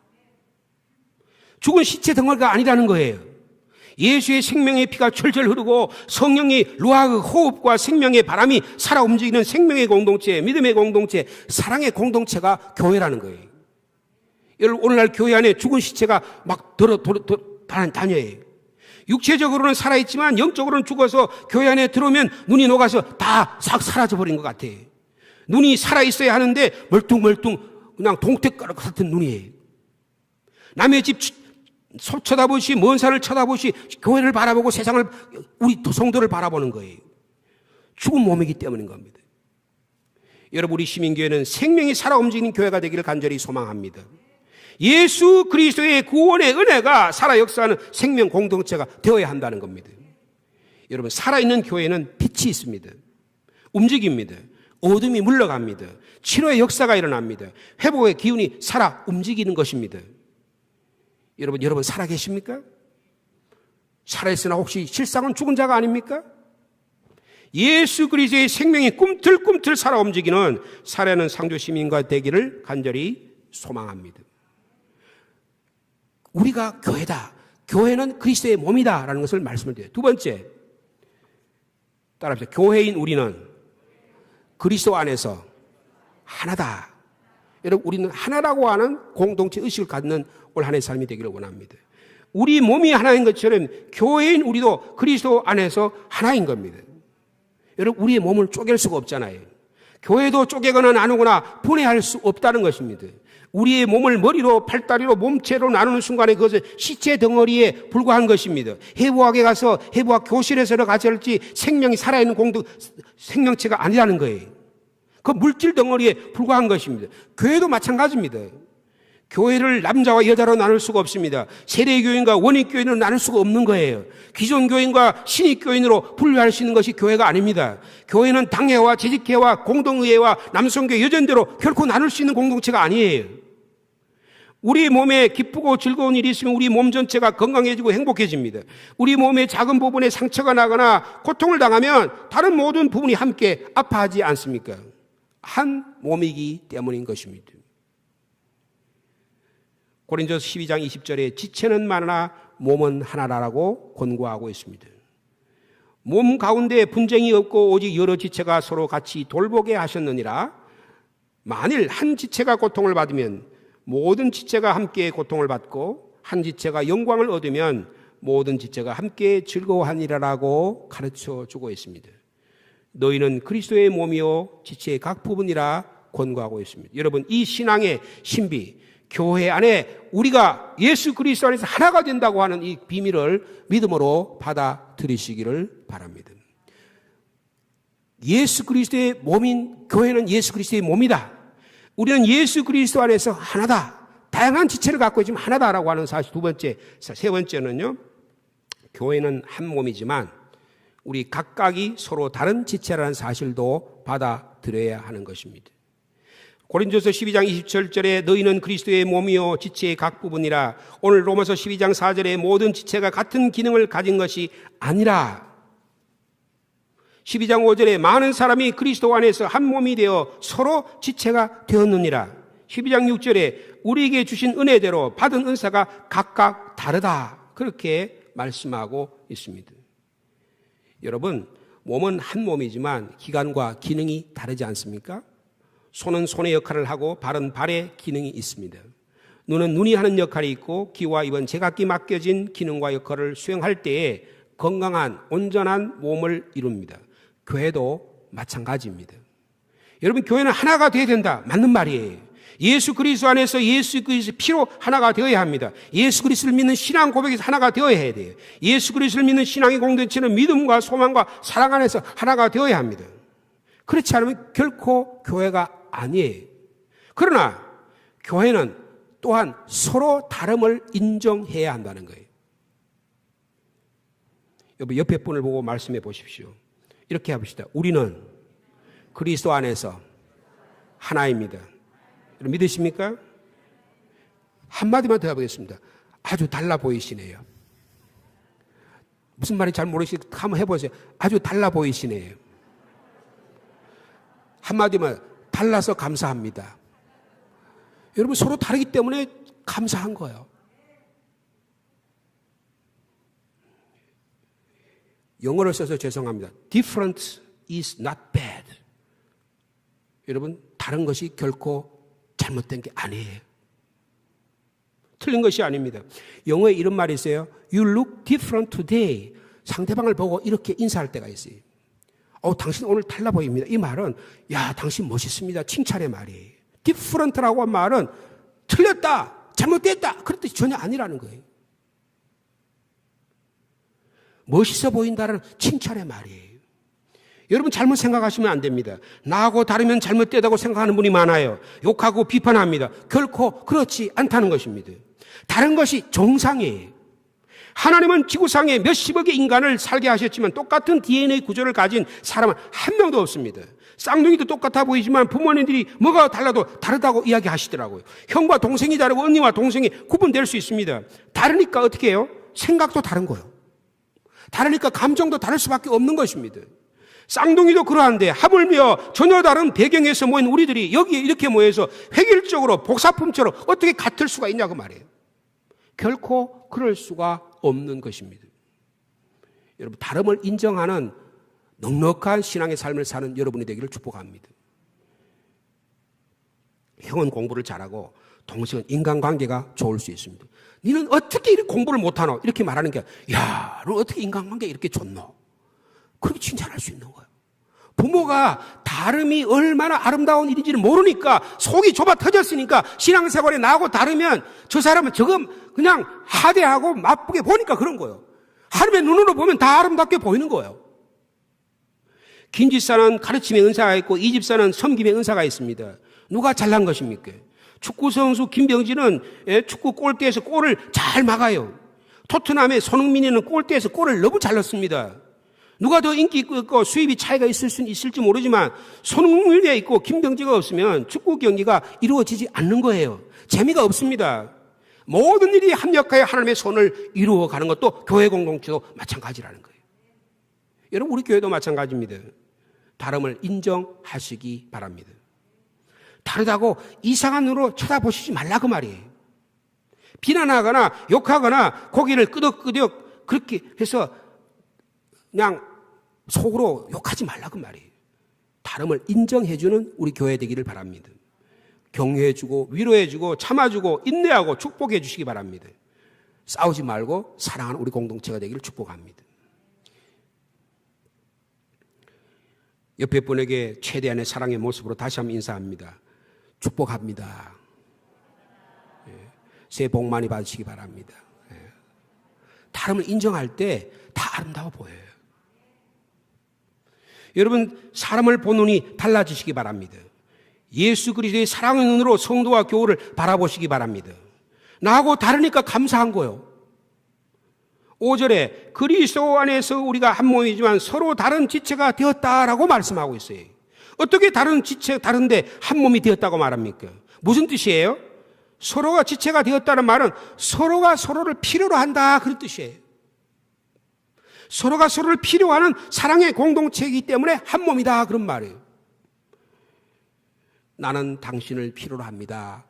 죽은 시체 덩어리가 아니라는 거예요. 예수의 생명의 피가 철철 흐르고 성령의 루아흐 호흡과 생명의 바람이 살아 움직이는 생명의 공동체, 믿음의 공동체, 사랑의 공동체가 교회라는 거예요. 여러분, 오늘날 교회 안에 죽은 시체가 막 다녀요. 육체적으로는 살아있지만 영적으로는 죽어서 교회 안에 들어오면 눈이 녹아서 다 싹 사라져버린 것 같아요. 눈이 살아있어야 하는데 멀뚱멀뚱 그냥 동태가루 같은 눈이에요. 남의 집 쳐다보시, 먼 산을 쳐다보시, 교회를 바라보고 세상을, 우리 성도를 바라보는 거예요. 죽은 몸이기 때문인 겁니다. 여러분, 우리 시민교회는 생명이 살아 움직이는 교회가 되기를 간절히 소망합니다. 예수 그리스도의 구원의 은혜가 살아 역사하는 생명 공동체가 되어야 한다는 겁니다. 여러분, 살아있는 교회는 빛이 있습니다. 움직입니다. 어둠이 물러갑니다. 치료의 역사가 일어납니다. 회복의 기운이 살아 움직이는 것입니다. 여러분 살아 계십니까? 살아있으나 혹시 실상은 죽은 자가 아닙니까? 예수 그리스도의 생명이 꿈틀꿈틀 살아 움직이는 살아있는 상주 시민과 되기를 간절히 소망합니다. 우리가 교회다. 교회는 그리스도의 몸이다. 라는 것을 말씀을 드려요. 두 번째, 따라합시다. 교회인 우리는 그리스도 안에서 하나다. 여러분, 우리는 하나라고 하는 공동체 의식을 갖는 올 한 해의 삶이 되기를 원합니다. 우리 몸이 하나인 것처럼 교회인 우리도 그리스도 안에서 하나인 겁니다. 여러분, 우리의 몸을 쪼갤 수가 없잖아요. 교회도 쪼개거나 나누거나 분해할 수 없다는 것입니다. 우리의 몸을 머리로 팔다리로 몸체로 나누는 순간에 그것은 시체 덩어리에 불과한 것입니다. 해부학에 가서 해부학 교실에서 가질지 생명이 살아있는 생명체가 아니라는 거예요. 그 물질 덩어리에 불과한 것입니다. 교회도 마찬가지입니다. 교회를 남자와 여자로 나눌 수가 없습니다. 세례교인과 원익교인으로 나눌 수가 없는 거예요. 기존 교인과 신입 교인으로 분류할 수 있는 것이 교회가 아닙니다. 교회는 당회와 재직회와 공동의회와 남성교회 여전대로 결코 나눌 수 있는 공동체가 아니에요. 우리 몸에 기쁘고 즐거운 일이 있으면 우리 몸 전체가 건강해지고 행복해집니다. 우리 몸의 작은 부분에 상처가 나거나 고통을 당하면 다른 모든 부분이 함께 아파하지 않습니까? 한 몸이기 때문인 것입니다. 고린도서 12장 20절에 지체는 많으나 몸은 하나라고 권고하고 있습니다. 몸 가운데 분쟁이 없고 오직 여러 지체가 서로 같이 돌보게 하셨느니라. 만일 한 지체가 고통을 받으면 모든 지체가 함께 고통을 받고 한 지체가 영광을 얻으면 모든 지체가 함께 즐거워하니라라고 가르쳐주고 있습니다. 너희는 그리스도의 몸이요 지체의 각 부분이라 권고하고 있습니다. 여러분, 이 신앙의 신비, 교회 안에 우리가 예수 그리스도 안에서 하나가 된다고 하는 이 비밀을 믿음으로 받아들이시기를 바랍니다. 예수 그리스도의 몸인 교회는 예수 그리스도의 몸이다. 우리는 예수 그리스도 안에서 하나다. 다양한 지체를 갖고 있지만 하나다라고 하는 사실 두 번째. 세 번째는요, 교회는 한 몸이지만 우리 각각이 서로 다른 지체라는 사실도 받아들여야 하는 것입니다. 고린도서 12장 27절에 너희는 그리스도의 몸이요 지체의 각 부분이라. 오늘 로마서 12장 4절에 모든 지체가 같은 기능을 가진 것이 아니라. 12장 5절에 많은 사람이 그리스도 안에서 한 몸이 되어 서로 지체가 되었느니라. 12장 6절에 우리에게 주신 은혜대로 받은 은사가 각각 다르다. 그렇게 말씀하고 있습니다. 여러분, 몸은 한 몸이지만 기관과 기능이 다르지 않습니까? 손은 손의 역할을 하고 발은 발의 기능이 있습니다. 눈은 눈이 하는 역할이 있고 귀와 입은 제각기 맡겨진 기능과 역할을 수행할 때에 건강한 온전한 몸을 이룹니다. 교회도 마찬가지입니다. 여러분, 교회는 하나가 되어야 된다. 맞는 말이에요. 예수 그리스도 안에서 예수 그리스도 피로 하나가 되어야 합니다. 예수 그리스도를 믿는 신앙 고백에서 하나가 되어야 돼요. 예수 그리스도를 믿는 신앙의 공동체는 믿음과 소망과 사랑 안에서 하나가 되어야 합니다. 그렇지 않으면 결코 교회가 아니에요. 그러나 교회는 또한 서로 다름을 인정해야 한다는 거예요. 여러분, 옆에 분을 보고 말씀해 보십시오. 이렇게 해봅시다. 우리는 그리스도 안에서 하나입니다. 여러분, 믿으십니까? 한마디만 더 해보겠습니다. 아주 달라 보이시네요. 무슨 말인지 잘 모르시겠어요. 한번 해보세요. 아주 달라 보이시네요. 한마디만, 달라서 감사합니다. 여러분, 서로 다르기 때문에 감사한 거예요. 영어를 써서 죄송합니다. Different is not bad. 여러분, 다른 것이 결코 잘못된 게 아니에요. 틀린 것이 아닙니다. 영어에 이런 말이 있어요. You look different today. 상대방을 보고 이렇게 인사할 때가 있어요. 당신 오늘 달라 보입니다. 이 말은, 야, 당신 멋있습니다. 칭찬의 말이에요. different라고 한 말은 틀렸다, 잘못됐다, 그런 뜻이 전혀 아니라는 거예요. 멋있어 보인다는 칭찬의 말이에요. 여러분 잘못 생각하시면 안 됩니다. 나하고 다르면 잘못되다고 생각하는 분이 많아요. 욕하고 비판합니다. 결코 그렇지 않다는 것입니다. 다른 것이 정상이에요. 하나님은 지구상에 몇십억의 인간을 살게 하셨지만 똑같은 DNA 구조를 가진 사람은 한 명도 없습니다. 쌍둥이도 똑같아 보이지만 부모님들이 뭐가 달라도 다르다고 이야기하시더라고요. 형과 동생이 다르고 언니와 동생이 구분될 수 있습니다. 다르니까 어떻게 해요? 생각도 다른 거예요. 다르니까 감정도 다를 수밖에 없는 것입니다. 쌍둥이도 그러한데 하물며 전혀 다른 배경에서 모인 우리들이 여기에 이렇게 모여서 획일적으로 복사품처럼 어떻게 같을 수가 있냐고 말이에요. 결코 그럴 수가 없는 것입니다. 여러분, 다름을 인정하는 넉넉한 신앙의 삶을 사는 여러분이 되기를 축복합니다. 형은 공부를 잘하고 동생은 인간관계가 좋을 수 있습니다. 너는 어떻게 이렇게 공부를 못하노? 이렇게 말하는 게, 야, 너 어떻게 인간관계 이렇게 좋노? 그렇게 칭찬할 수 있는 거예요. 부모가 다름이 얼마나 아름다운 일인지를 모르니까 속이 좁아 터졌으니까 신앙생활에 나하고 다르면 저 사람은 저금 그냥 하대하고 나쁘게 보니까 그런 거예요. 하나님의 눈으로 보면 다 아름답게 보이는 거예요. 김 집사는 가르침의 은사가 있고 이 집사는 섬김의 은사가 있습니다. 누가 잘난 것입니까? 축구 선수 김병진은 축구 골대에서 골을 잘 막아요. 토트넘의 손흥민이는 골대에서 골을 너무 잘 넣습니다. 누가 더 인기 있고 수입이 차이가 있을 수는 있을지 모르지만 손흥민이 있고 김병지가 없으면 축구 경기가 이루어지지 않는 거예요. 재미가 없습니다. 모든 일이 합력하여 하나님의 손을 이루어가는 것도 교회 공동체도 마찬가지라는 거예요. 여러분, 우리 교회도 마찬가지입니다. 다름을 인정하시기 바랍니다. 다르다고 이상한 눈으로 쳐다보시지 말라 그 말이에요. 비난하거나 욕하거나 고개를 끄덕끄덕 그렇게 해서 그냥 속으로 욕하지 말라 그 말이에요. 다름을 인정해주는 우리 교회 되기를 바랍니다. 격려해주고 위로해주고 참아주고 인내하고 축복해 주시기 바랍니다. 싸우지 말고 사랑하는 우리 공동체가 되기를 축복합니다. 옆에 분에게 최대한의 사랑의 모습으로 다시 한번 인사합니다. 축복합니다. 새해 복 많이 받으시기 바랍니다. 다름을 인정할 때 다 아름다워 보여요. 여러분, 사람을 보는 눈이 달라지시기 바랍니다. 예수 그리스도의 사랑의 눈으로 성도와 교우를 바라보시기 바랍니다. 나하고 다르니까 감사한 거예요. 5절에 그리스도 안에서 우리가 한 몸이지만 서로 다른 지체가 되었다라고 말씀하고 있어요. 어떻게 다른 지체 다른데 한 몸이 되었다고 말합니까? 무슨 뜻이에요? 서로가 지체가 되었다는 말은 서로가 서로를 필요로 한다 그런 뜻이에요. 서로가 서로를 필요하는 사랑의 공동체이기 때문에 한 몸이다 그런 말이에요. 나는 당신을 필요로 합니다.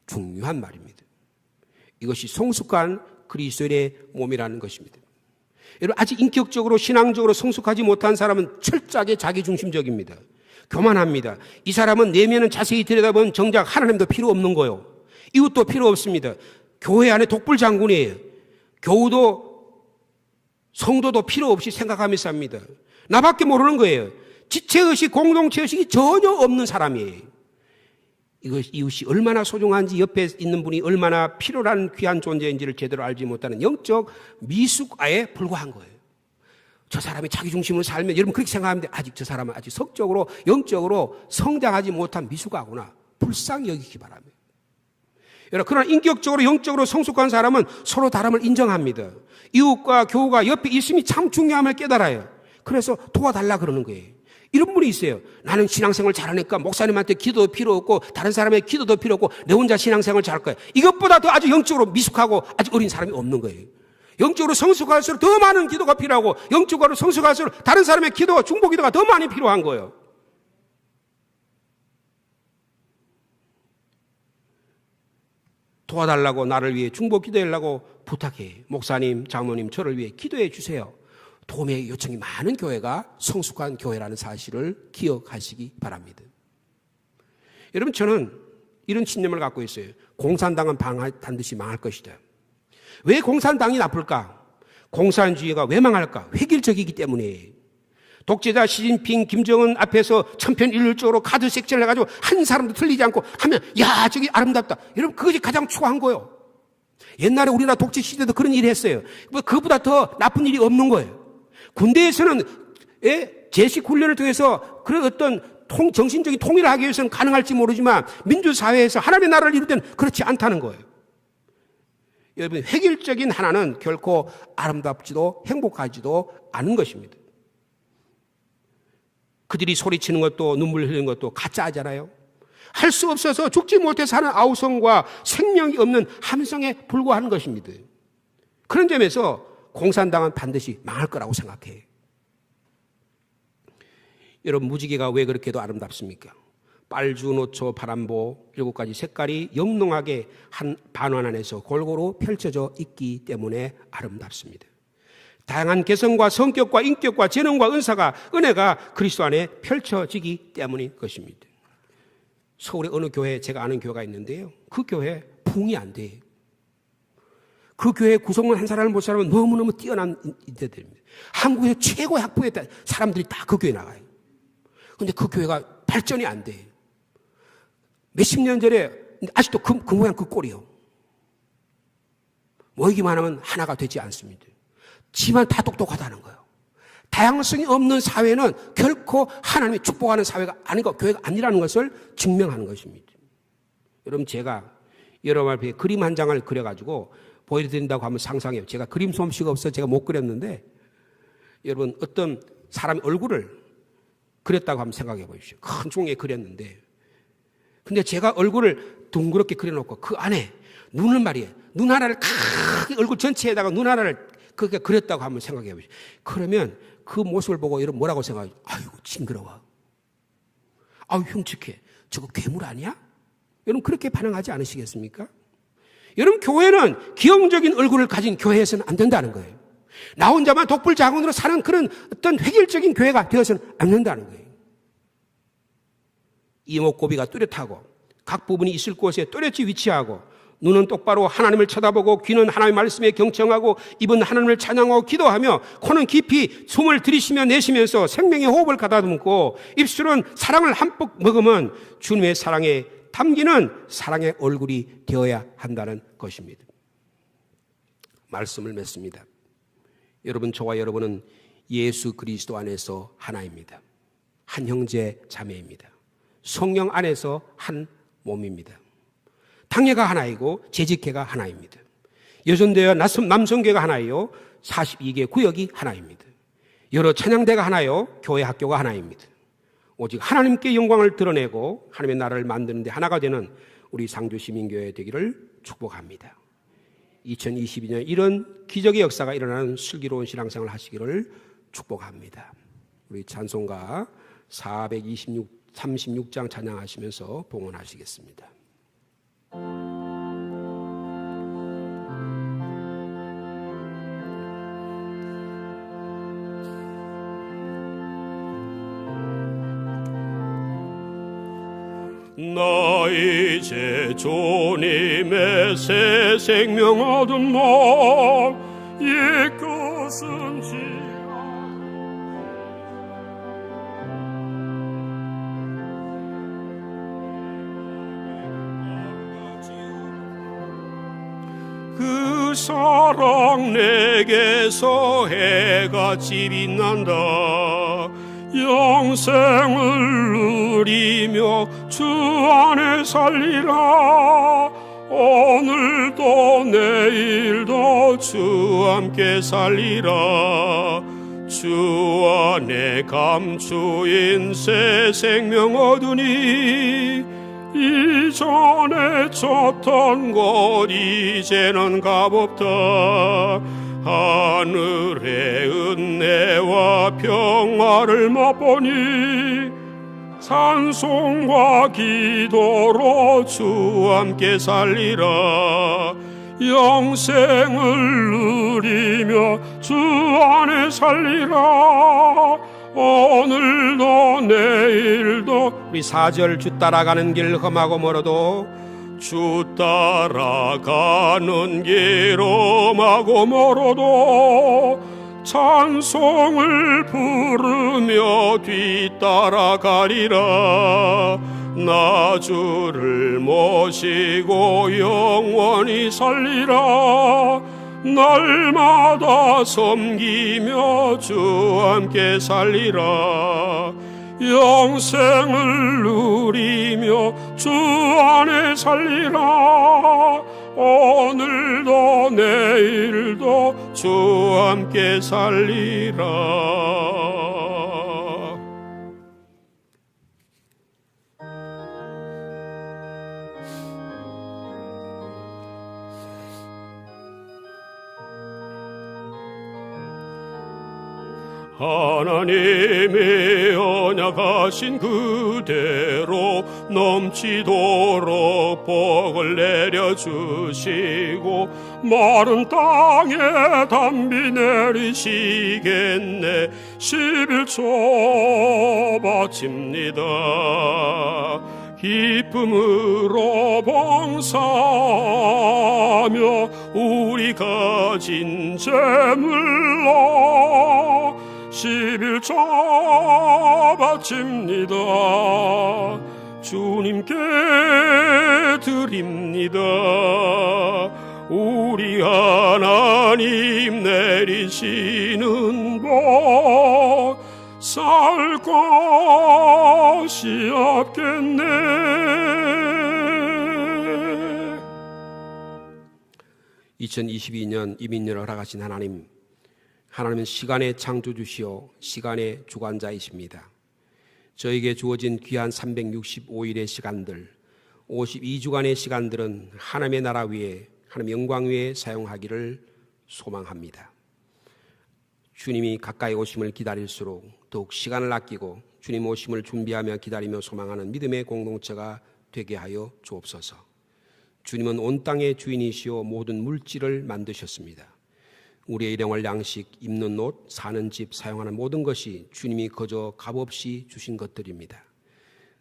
중요한 말입니다. 이것이 성숙한 그리스도의 몸이라는 것입니다. 여러분, 아직 인격적으로 신앙적으로 성숙하지 못한 사람은 철저하게 자기중심적입니다. 교만합니다. 이 사람은 내면은 자세히 들여다보면 정작 하나님도 필요 없는 거예요. 이웃도 필요 없습니다. 교회 안에 독불장군이에요. 교우도 성도도 필요 없이 생각하면서 삽니다. 나밖에 모르는 거예요. 지체의식, 공동체의식이 전혀 없는 사람이에요. 이웃이 얼마나 소중한지, 옆에 있는 분이 얼마나 필요한 귀한 존재인지를 제대로 알지 못하는 영적 미숙아에 불과한 거예요. 저 사람이 자기 중심으로 살면, 여러분 그렇게 생각하는데 아직 저 사람은 아직 성적으로, 영적으로 성장하지 못한 미숙아구나. 불쌍히 여기기 바랍니다. 여러분, 그러나 인격적으로, 영적으로 성숙한 사람은 서로 다름을 인정합니다. 이웃과 교우가 옆에 있음이 참 중요함을 깨달아요. 그래서 도와달라 그러는 거예요. 이런 분이 있어요. 나는 신앙생활 잘하니까 목사님한테 기도도 필요 없고 다른 사람의 기도도 필요 없고 내 혼자 신앙생활 잘할 거야. 이것보다 더 아주 영적으로 미숙하고 아주 어린 사람이 없는 거예요. 영적으로 성숙할수록 더 많은 기도가 필요하고 영적으로 성숙할수록 다른 사람의 기도가, 중보 기도가 더 많이 필요한 거예요. 도와달라고, 나를 위해 중보 기도하려고 부탁해. 목사님, 장로님, 저를 위해 기도해 주세요. 도움의 요청이 많은 교회가 성숙한 교회라는 사실을 기억하시기 바랍니다. 여러분, 저는 이런 신념을 갖고 있어요. 공산당은 반드시 망할 것이다. 왜 공산당이 나쁠까? 공산주의가 왜 망할까? 획일적이기 때문에. 독재자 시진핑, 김정은 앞에서 천편일률적으로 카드 색칠을 해가지고 한 사람도 틀리지 않고 하면, 야, 저기 아름답다. 여러분, 그것이 가장 추한 거예요. 옛날에 우리나라 독재 시대도 그런 일을 했어요. 그보다 더 나쁜 일이 없는 거예요. 군대에서는 제식 훈련을 통해서 그런 어떤 정신적인 통일을 하기 위해서는 가능할지 모르지만 민주사회에서 하나님의 나라를 이룰 때는 그렇지 않다는 거예요. 여러분, 획일적인 하나는 결코 아름답지도 행복하지도 않은 것입니다. 그들이 소리치는 것도 눈물 흘리는 것도 가짜잖아요. 할 수 없어서 죽지 못해서 하는 아우성과 생명이 없는 함성에 불과한 것입니다. 그런 점에서 공산당은 반드시 망할 거라고 생각해요. 여러분, 무지개가 왜 그렇게도 아름답습니까? 빨주, 노초, 파란보 7가지 색깔이 영롱하게 한 반환 안에서 골고루 펼쳐져 있기 때문에 아름답습니다. 다양한 개성과 성격과 인격과 재능과 은혜가 그리스도 안에 펼쳐지기 때문인 것입니다. 서울의 어느 교회, 제가 아는 교회가 있는데요, 그 교회 부흥이 안 돼요. 그 교회 구성원 한 사람을 못 사람은 너무너무 뛰어난 인재들입니다. 한국에서 최고의 학부의 사람들이 다 그 교회 나가요. 그런데 그 교회가 발전이 안 돼요. 몇십 년 전에 아직도 그 모양 그 꼴이요. 모이기만 하면 하나가 되지 않습니다. 지만 다 똑똑하다는 거예요. 다양성이 없는 사회는 결코 하나님이 축복하는 사회가 아니고 교회가 아니라는 것을 증명하는 것입니다. 여러분, 제가 여러분 앞에 그림 한 장을 그려가지고 보여드린다고 하면 상상해요. 제가 그림 솜씨가 없어서 제가 못 그렸는데, 여러분, 어떤 사람 얼굴을 그렸다고 한번 생각해 보십시오. 큰 종이에 그렸는데, 근데 제가 얼굴을 둥그렇게 그려놓고 그 안에 눈을 말이에요. 눈 하나를 크게 얼굴 전체에다가 눈 하나를 그렇게 그렸다고 한번 생각해 보십시오. 그러면 그 모습을 보고 여러분 뭐라고 생각하죠? 아이고, 징그러워. 아유, 흉측해. 저거 괴물 아니야? 여러분, 그렇게 반응하지 않으시겠습니까? 여러분, 교회는 기형적인 얼굴을 가진 교회에서는 안 된다는 거예요. 나 혼자만 독불자군으로 사는 그런 어떤 획일적인 교회가 되어서는 안 된다는 거예요. 이목구비가 뚜렷하고 각 부분이 있을 곳에 뚜렷이 위치하고 눈은 똑바로 하나님을 쳐다보고 귀는 하나님의 말씀에 경청하고 입은 하나님을 찬양하고 기도하며 코는 깊이 숨을 들이쉬며 내쉬면서 생명의 호흡을 가다듬고 입술은 사랑을 한몫 먹으면 주님의 사랑에 담기는 사랑의 얼굴이 되어야 한다는 것입니다. 말씀을 맺습니다. 여러분, 저와 여러분은 예수 그리스도 안에서 하나입니다. 한 형제 자매입니다. 성령 안에서 한 몸입니다. 당회가 하나이고 재직회가 하나입니다. 여전대와 남성교회가 하나이요 42개 구역이 하나입니다. 여러 찬양대가 하나요 교회 학교가 하나입니다. 오직 하나님께 영광을 드러내고 하나님의 나라를 만드는 데 하나가 되는 우리 상주시민교회 되기를 축복합니다. 2022년 이런 기적의 역사가 일어나는 슬기로운 신앙생활을 하시기를 축복합니다. 우리 찬송가 36장 찬양하시면서 봉헌하시겠습니다. 나 이제 주님의 새 생명 얻은 몸 이것은 그 사랑 내게서 해같이 빛난다. 영생을 누리며 주 안에 살리라. 오늘도 내일도 주 함께 살리라. 주 안에 감추인 새 생명 얻으니 이전에 쳤던 곳 이제는 값없다. 하늘의 은혜와 평화를 맛보니 찬송과 기도로 주 함께 살리라. 영생을 누리며 주 안에 살리라. 오늘도 내일도 우리 4절 주 따라가는 길 험하고 멀어도 주 따라가는 길 험하고 멀어도 찬송을 부르며 뒤따라가리라. 나 주를 모시고 영원히 살리라. 날마다 섬기며 주와 함께 살리라. 영생을 누리며 주 안에 살리라. 오늘도 내일도 주와 함께 살리라. 하나님의 언약하신 그대로 넘치도록 복을 내려주시고 마른 땅에 단비 내리시겠네. 11조 바칩니다. 기쁨으로 봉사하며 우리 가진 재물로 11조 바칩니다. 주님께 드립니다. 우리 하나님 내리시는 복 살 것이 없겠네. 2022년 이민년을 허락하신 하나님, 하나님은 시간의 창조주시오 시간의 주관자이십니다. 저에게 주어진 귀한 365일의 시간들, 52주간의 시간들은 하나님의 나라 위에, 하나님의 영광 위에 사용하기를 소망합니다. 주님이 가까이 오심을 기다릴수록 더욱 시간을 아끼고 주님 오심을 준비하며 기다리며 소망하는 믿음의 공동체가 되게 하여 주옵소서. 주님은 온 땅의 주인이시오 모든 물질을 만드셨습니다. 우리의 일용할 양식, 입는 옷, 사는 집, 사용하는 모든 것이 주님이 거저 값없이 주신 것들입니다.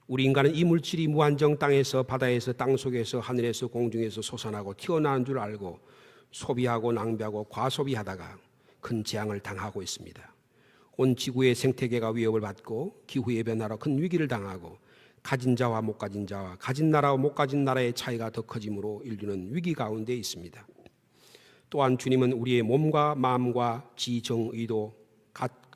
우리 인간은 이 물질이 무한정 땅에서, 바다에서, 땅속에서, 하늘에서, 공중에서 솟아나고 튀어나온 줄 알고 소비하고 낭비하고 과소비하다가 큰 재앙을 당하고 있습니다. 온 지구의 생태계가 위협을 받고 기후의 변화로 큰 위기를 당하고 가진 자와 못 가진 자와 가진 나라와 못 가진 나라의 차이가 더 커짐으로 인류는 위기 가운데 있습니다. 또한 주님은 우리의 몸과 마음과 지, 정, 의도,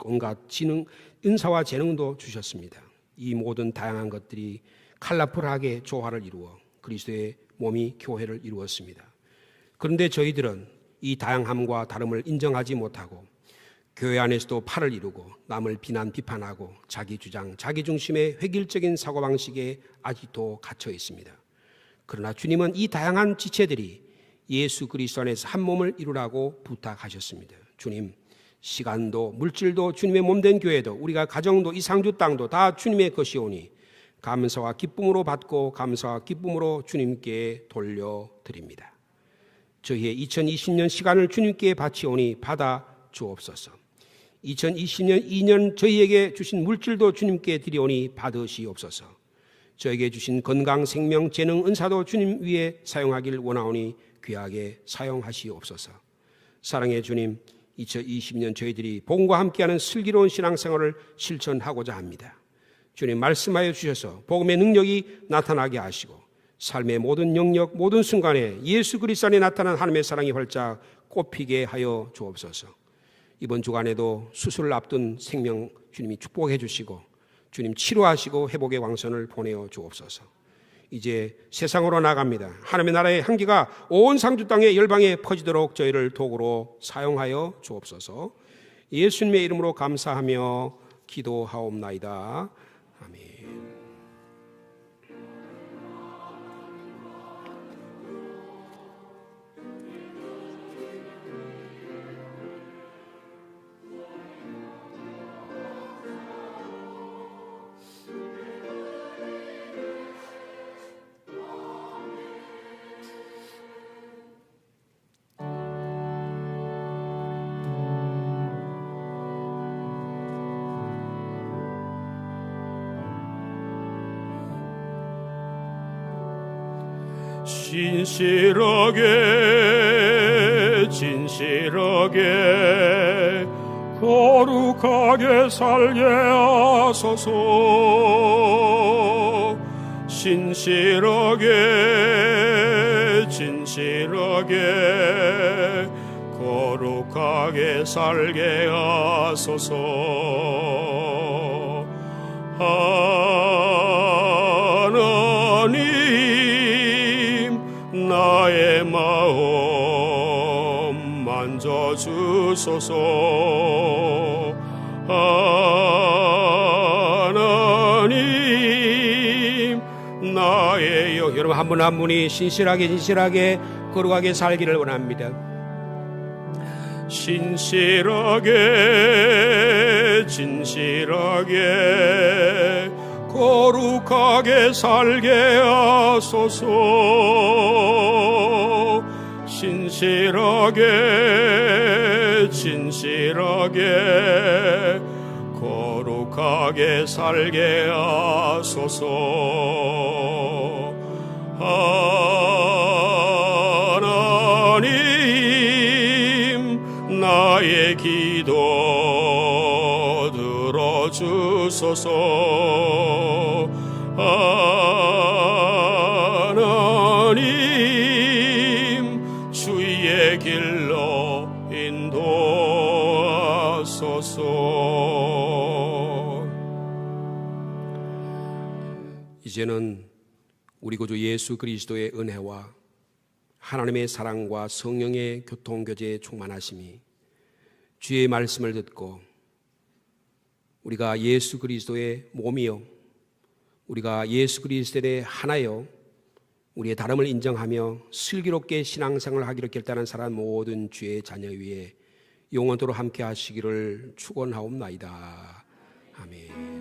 온갖 지능, 은사와 재능도 주셨습니다. 이 모든 다양한 것들이 컬러풀하게 조화를 이루어 그리스도의 몸이 교회를 이루었습니다. 그런데 저희들은 이 다양함과 다름을 인정하지 못하고 교회 안에서도 팔을 이루고 남을 비난 비판하고 자기 주장, 자기 중심의 획일적인 사고방식에 아직도 갇혀 있습니다. 그러나 주님은 이 다양한 지체들이 예수 그리스도 안에서 한 몸을 이루라고 부탁하셨습니다. 주님, 시간도 물질도 주님의 몸된 교회도 우리가 가정도 이 상주 땅도 다 주님의 것이오니 감사와 기쁨으로 받고 감사와 기쁨으로 주님께 돌려드립니다. 저희의 2020년 시간을 주님께 바치오니 받아 주옵소서. 2020년 2년 저희에게 주신 물질도 주님께 드리오니 받으시옵소서. 저에게 주신 건강, 생명, 재능, 은사도 주님 위에 사용하길 원하오니 귀하게 사용하시옵소서. 사랑의 주님, 2020년 저희들이 복음과 함께하는 슬기로운 신앙생활을 실천하고자 합니다. 주님 말씀하여 주셔서 복음의 능력이 나타나게 하시고 삶의 모든 영역, 모든 순간에 예수 그리스도 안에 나타난 하나님의 사랑이 활짝 꽃피게 하여 주옵소서. 이번 주간에도 수술을 앞둔 생명 주님이 축복해 주시고 주님 치료하시고 회복의 왕선을 보내어 주옵소서. 이제 세상으로 나갑니다. 하나님의 나라의 향기가 온 상주 땅의 열방에 퍼지도록 저희를 도구로 사용하여 주옵소서. 예수님의 이름으로 감사하며 기도하옵나이다. 아멘. 진실하게 거룩하게 살게 하소서. 진실하게 거룩하게 살게 하소서. 하나님 나의 마음 만져주소서. 하나님 나의 영. 여러분 한 분 한 분이 신실하게 거룩하게 살기를 원합니다. 신실하게 진실하게 거룩하게 살게 하소서. 신실하게 진실하게 거룩하게 살게 하소서. 하나님 나의 기도 들어주소서. 하나님 주의 길로 인도하소서. 이제는 우리 구주 예수 그리스도의 은혜와 하나님의 사랑과 성령의 교통교제에 충만하심이 주의 말씀을 듣고 우리가 예수 그리스도의 몸이요 우리가 예수 그리스도의 하나요 우리의 다름을 인정하며 슬기롭게 신앙생활을 하기로 결단한 사람 모든 주의 자녀 위에 영원토록 함께 하시기를 축원하옵나이다. 아멘.